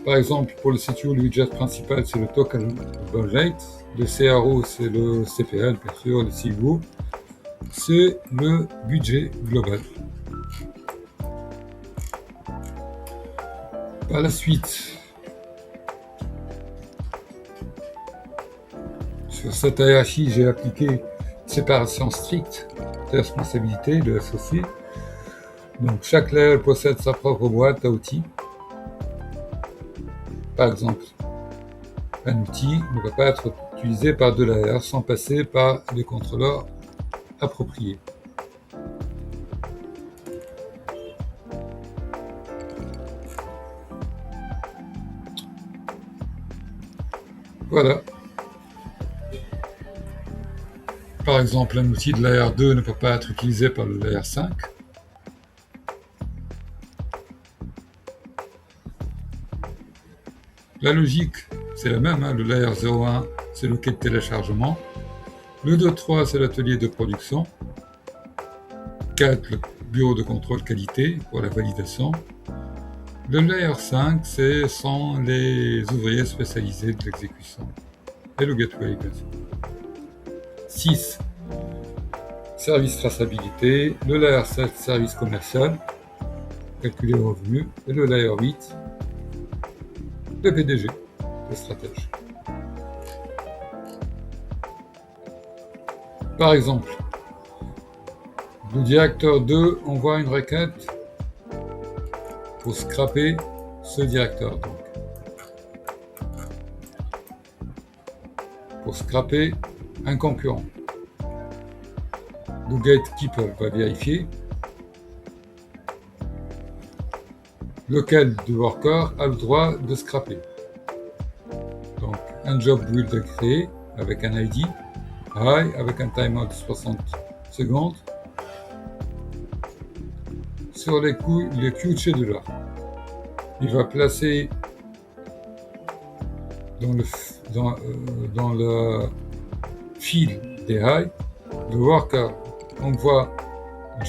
Par exemple, pour le CTO, le widget principal, c'est le Token Burn Rate. Le CRO, c'est le CPL, bien sûr. Le CIO, c'est le budget global. Par la suite, sur cette hiérarchie, j'ai appliqué une séparation stricte des responsabilités de SOC. Donc, chaque layer possède sa propre boîte à outils. Par exemple, un outil ne peut pas être utilisé par deux layers sans passer par les contrôleurs appropriés. Voilà. Par exemple, un outil de layer 2 ne peut pas être utilisé par le layer 5. La logique, c'est la même. Le layer 0.1, c'est le quai de téléchargement. Le 2.3, c'est l'atelier de production. 4, le bureau de contrôle qualité pour la validation. Le layer 5, ce sont les ouvriers spécialisés de l'exécution. Et le gateway, bien sûr. 6, service traçabilité. Le layer 7, service commercial, calculer le revenu. Et le layer 8, le PDG, le stratège. Par exemple, le directeur 2 envoie une requête pour scraper ce directeur. Donc. Pour scraper un concurrent. Le gatekeeper va vérifier lequel du worker a le droit de scraper. Donc, un job build est créé avec un ID, high, avec un timeout de 60 secondes, sur les queues scheduler. Il va placer dans le fil des high, le worker envoie le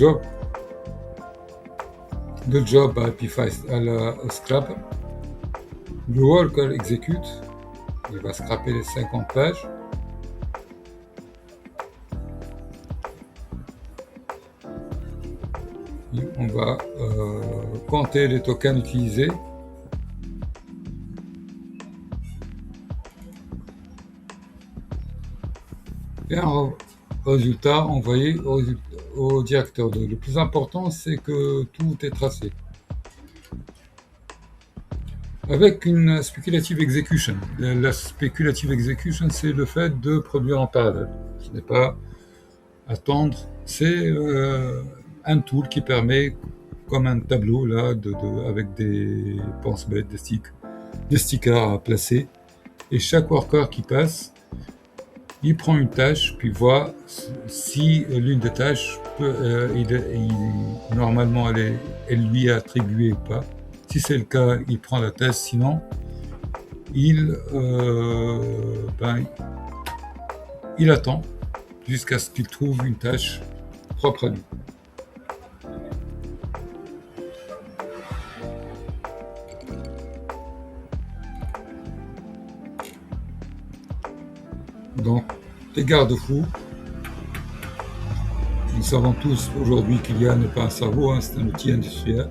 job à au scrapper. Le worker exécute, il va scraper les 50 pages. Et on va compter les tokens utilisés. Et un résultat envoyé au directeur 2. Le plus important, c'est que tout est tracé. Avec une speculative execution. La speculative execution, c'est le fait de produire en parallèle. Ce n'est pas attendre. C'est un tool qui permet, comme un tableau là, avec des pense-bêtes, des stickers à placer. Et chaque worker qui passe, il prend une tâche, puis voit si l'une des tâches, normalement, elle lui est attribuée ou pas. Si c'est le cas, il prend la tâche, sinon, il attend jusqu'à ce qu'il trouve une tâche propre à lui. Donc, les garde-fous. Nous savons tous aujourd'hui qu'IA n'est pas un cerveau, hein, c'est un outil industriel.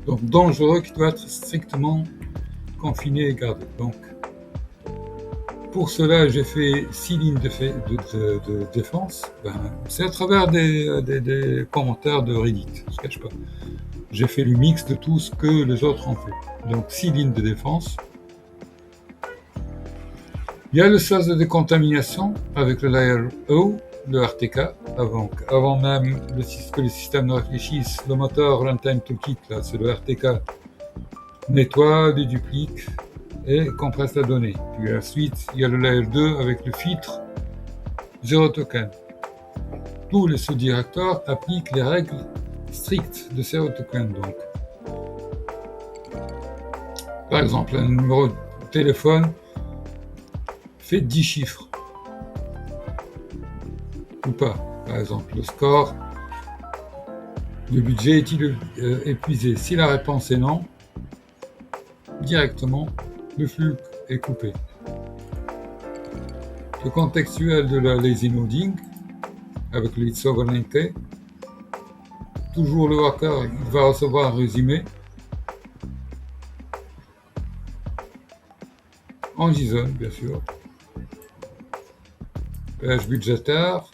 Donc, dangereux, qui doit être strictement confiné et gardé. Donc, pour cela, j'ai fait 6 lignes de défense. C'est à travers des commentaires de Reddit, je ne cache pas. J'ai fait le mix de tout ce que les autres ont fait. Donc 6 lignes de défense. Il y a le sas de décontamination avec le layer O, le RTK, avant même que le système ne réfléchisse. Le moteur Runtime Toolkit, là, c'est le RTK, nettoie, déduplique et compresse la donnée. Puis ensuite, il y a le layer 2 avec le filtre Zero Token. Tous les sous-directeurs appliquent les règles strictes de Zero Token. Donc, par exemple, un numéro de téléphone fait 10 chiffres. Ou pas. Par exemple, le score, le budget est-il épuisé? Si la réponse est non, directement, le flux est coupé. Le contextuel de la lazy loading, avec le It's Overnight, toujours le worker il va recevoir un résumé en JSON, bien sûr. Page budgétaire.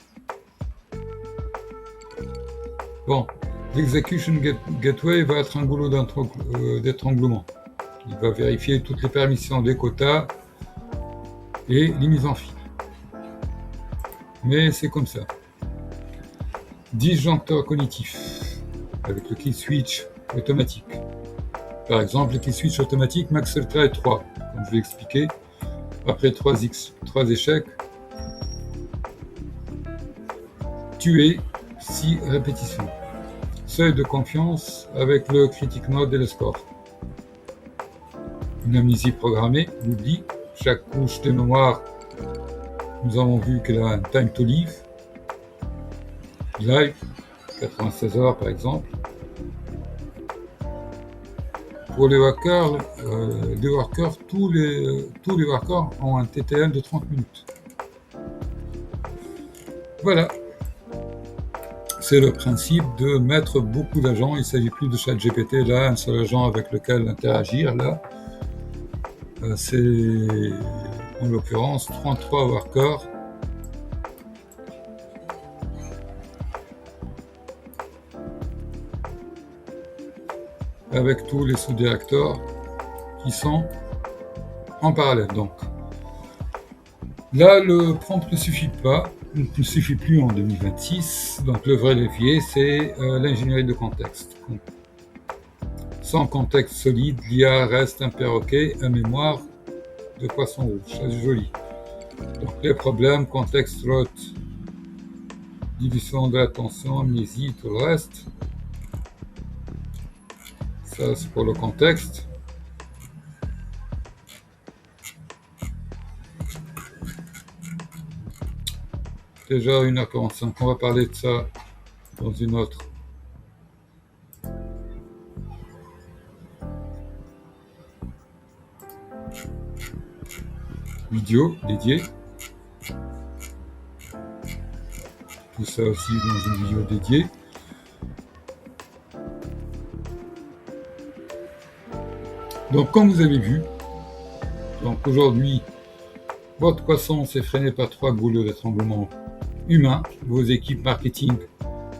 Bon, l'execution gateway va être un goulot d'étranglement. Il va vérifier toutes les permissions des quotas et les mises en file. Mais c'est comme ça. Disjoncteur cognitif avec le kill switch automatique. Par exemple, le kill switch automatique max try 3, comme je l'ai expliqué. Après 3 échecs, tuer 6 répétitions. Seuil de confiance avec le critic node et le score. Une amnésie programmée, l'oubli. Chaque couche de mémoire, nous avons vu qu'elle a un time to live. Live, 96 heures par exemple. Pour les workers, tous les workers ont un TTL de 30 minutes. Voilà. C'est le principe de mettre beaucoup d'agents. Il ne s'agit plus de ChatGPT, là, un seul agent avec lequel interagir, là. C'est, en l'occurrence, 33 workers. Avec tous les sous-directeurs qui sont en parallèle. Donc, là, le prompt ne suffit plus en 2026. Donc, le vrai levier, c'est l'ingénierie de contexte. Sans contexte solide, l'IA reste un perroquet à mémoire de poisson rouge. C'est joli. Donc, les problèmes, contexte, rot, division de l'attention, amnésie, tout le reste. Ça, c'est pour le contexte. Déjà 1h45, on va parler de ça dans une autre vidéo dédiée. Tout ça aussi dans une vidéo dédiée. Donc, comme vous avez vu, donc aujourd'hui, votre croissance est freinée par 3 goulots d'étranglement humains. Vos équipes marketing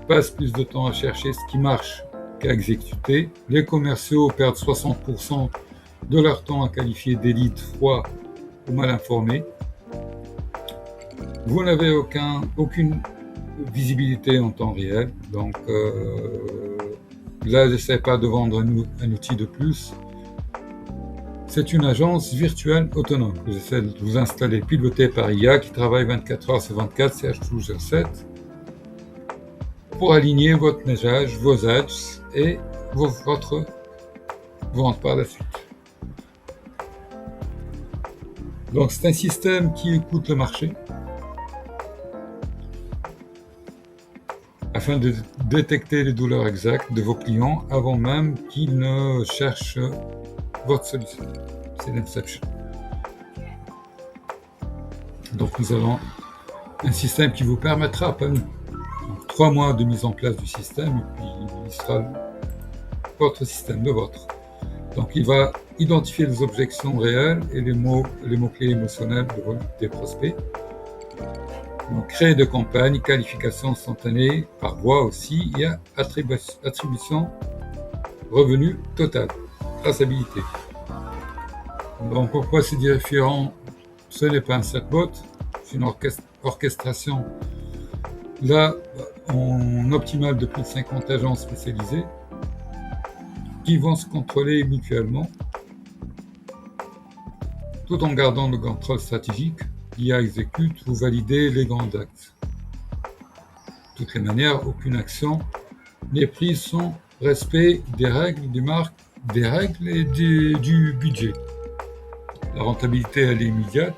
passent plus de temps à chercher ce qui marche qu'à exécuter. Les commerciaux perdent 60% de leur temps à qualifier d'élites froids ou mal informés. Vous n'avez aucune visibilité en temps réel. Donc là, j'essaie pas de vendre un outil de plus. C'est une agence virtuelle autonome que j'essaie de vous installer, pilotée par IA, qui travaille 24 heures sur 24, CH2G7, pour aligner votre message, vos ads et votre vente par la suite. Donc c'est un système qui écoute le marché afin de détecter les douleurs exactes de vos clients avant même qu'ils ne cherchent votre solution. C'est l'Inception. Donc nous avons un système qui vous permettra, pas nous, 3 mois de mise en place du système, et puis il sera votre système, le vôtre. Donc il va identifier les objections réelles et les mots-clés émotionnels des prospects. Donc, créer de campagnes, qualification instantanée par voix aussi, il y a attribution, revenu total, traçabilité. Donc pourquoi c'est différent? Ce n'est pas un chatbot, c'est une orchestration. Là, on optimale de plus de 50 agences spécialisées qui vont se contrôler mutuellement tout en gardant le contrôle stratégique. L'IA exécute ou valide les grands actes. De toutes les manières, aucune action n'est prise sans respect des règles du marque, des règles et du budget. La rentabilité, elle est immédiate.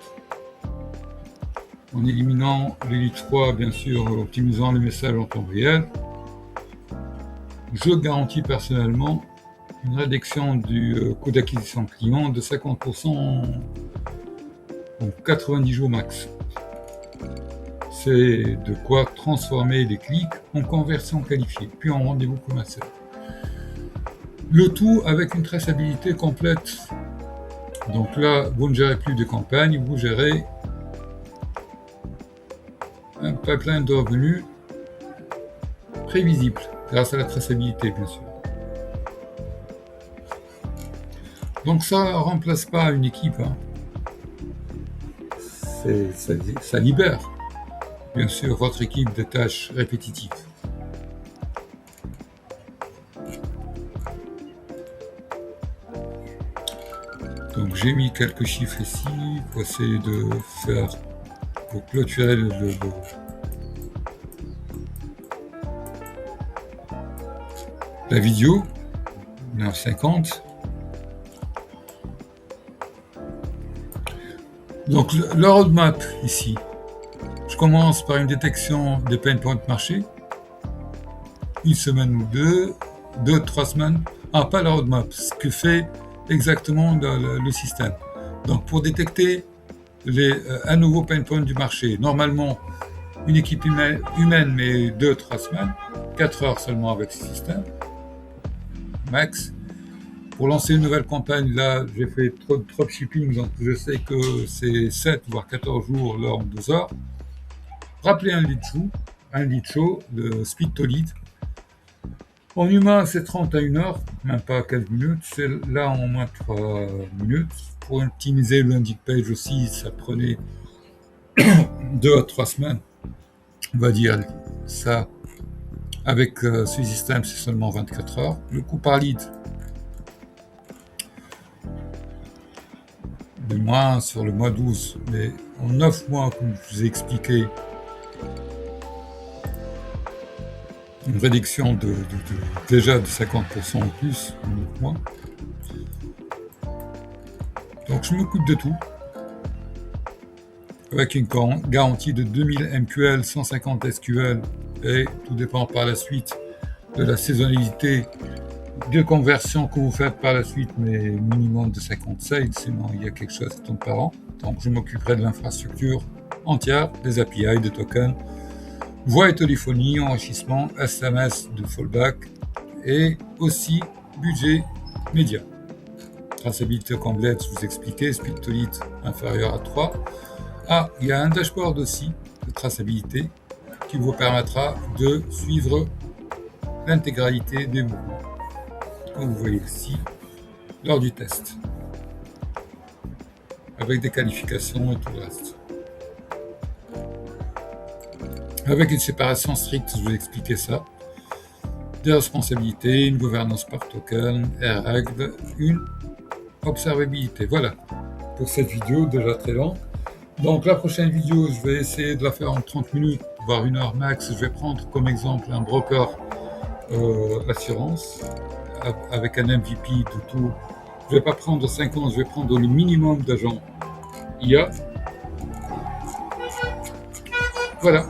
En éliminant les leads froids, bien sûr, en optimisant les messages en temps réel, je garantis personnellement une réduction du coût d'acquisition client de 50% en 90 jours max. C'est de quoi transformer les clics en conversion qualifiée, puis en rendez-vous commercial. Le tout avec une traçabilité complète. Donc là, vous ne gérez plus de campagne, vous gérez un pipeline de revenus prévisible, grâce à la traçabilité, bien sûr. Donc ça ne remplace pas une équipe, hein. Ça libère, bien sûr, votre équipe de tâches répétitives. Donc j'ai mis quelques chiffres ici pour essayer de faire, pour clôturer la vidéo, 9,50. Donc le roadmap ici, je commence par une détection des pain points marché, une semaine ou deux, 3 semaines. Pas la roadmap, ce que fait exactement le système. Donc pour détecter un nouveau pain point du marché, normalement une équipe humaine met 2-3 semaines, 4 heures seulement avec ce système, max. Pour lancer une nouvelle campagne, là, j'ai fait trop de dropshipping, donc je sais que c'est 7 voire 14 jours, là, en 2 heures. Rappelez un lead show, le speed to lead. En humain, c'est 30 à 1 heure, même pas 15 minutes. C'est là en moins de 3 minutes. Pour optimiser le landing page aussi, ça prenait 2 à 3 semaines. On va dire ça. Avec ce système, c'est seulement 24 heures. Le coût par lead, de moins sur le mois 12, mais en 9 mois, comme je vous ai expliqué, une réduction déjà de 50% en plus en 9 mois. Donc je m'occupe de tout, avec une garantie de 2000 MQL, 150 SQL, et tout dépend par la suite de la saisonnalité de conversion que vous faites par la suite, mais minimum de 50 sales, sinon il y a quelque chose qui tombe par an. Donc je m'occuperai de l'infrastructure entière, des API, des tokens, voix et téléphonie, enrichissement, SMS de fallback, et aussi budget média. Traçabilité complète, je vous expliquais, speed to lead inférieur à 3. Il y a un dashboard aussi de traçabilité qui vous permettra de suivre l'intégralité des mouvements, comme vous voyez ici, lors du test, avec des qualifications et tout le reste. avec une séparation stricte, je vous expliquer ça, des responsabilités, une gouvernance par token, des règles, une observabilité. Voilà pour cette vidéo déjà très longue. Donc la prochaine vidéo, je vais essayer de la faire en 30 minutes, voire 1 heure max. Je vais prendre comme exemple un broker assurance avec un MVP de tout. Je ne vais pas prendre 50, je vais prendre le minimum d'agents IA. Voilà.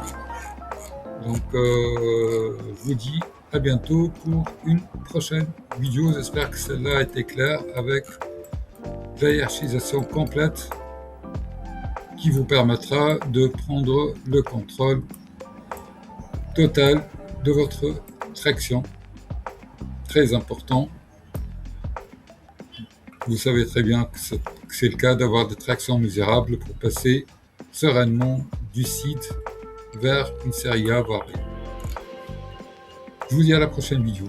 Donc je vous dis à bientôt pour une prochaine vidéo. J'espère que celle-là a été claire avec la hiérarchisation complète qui vous permettra de prendre le contrôle total de votre traction. Très important. Vous savez très bien que c'est le cas d'avoir des tractions misérables pour passer sereinement du seed vers une série A, voire B. Je vous dis à la prochaine vidéo.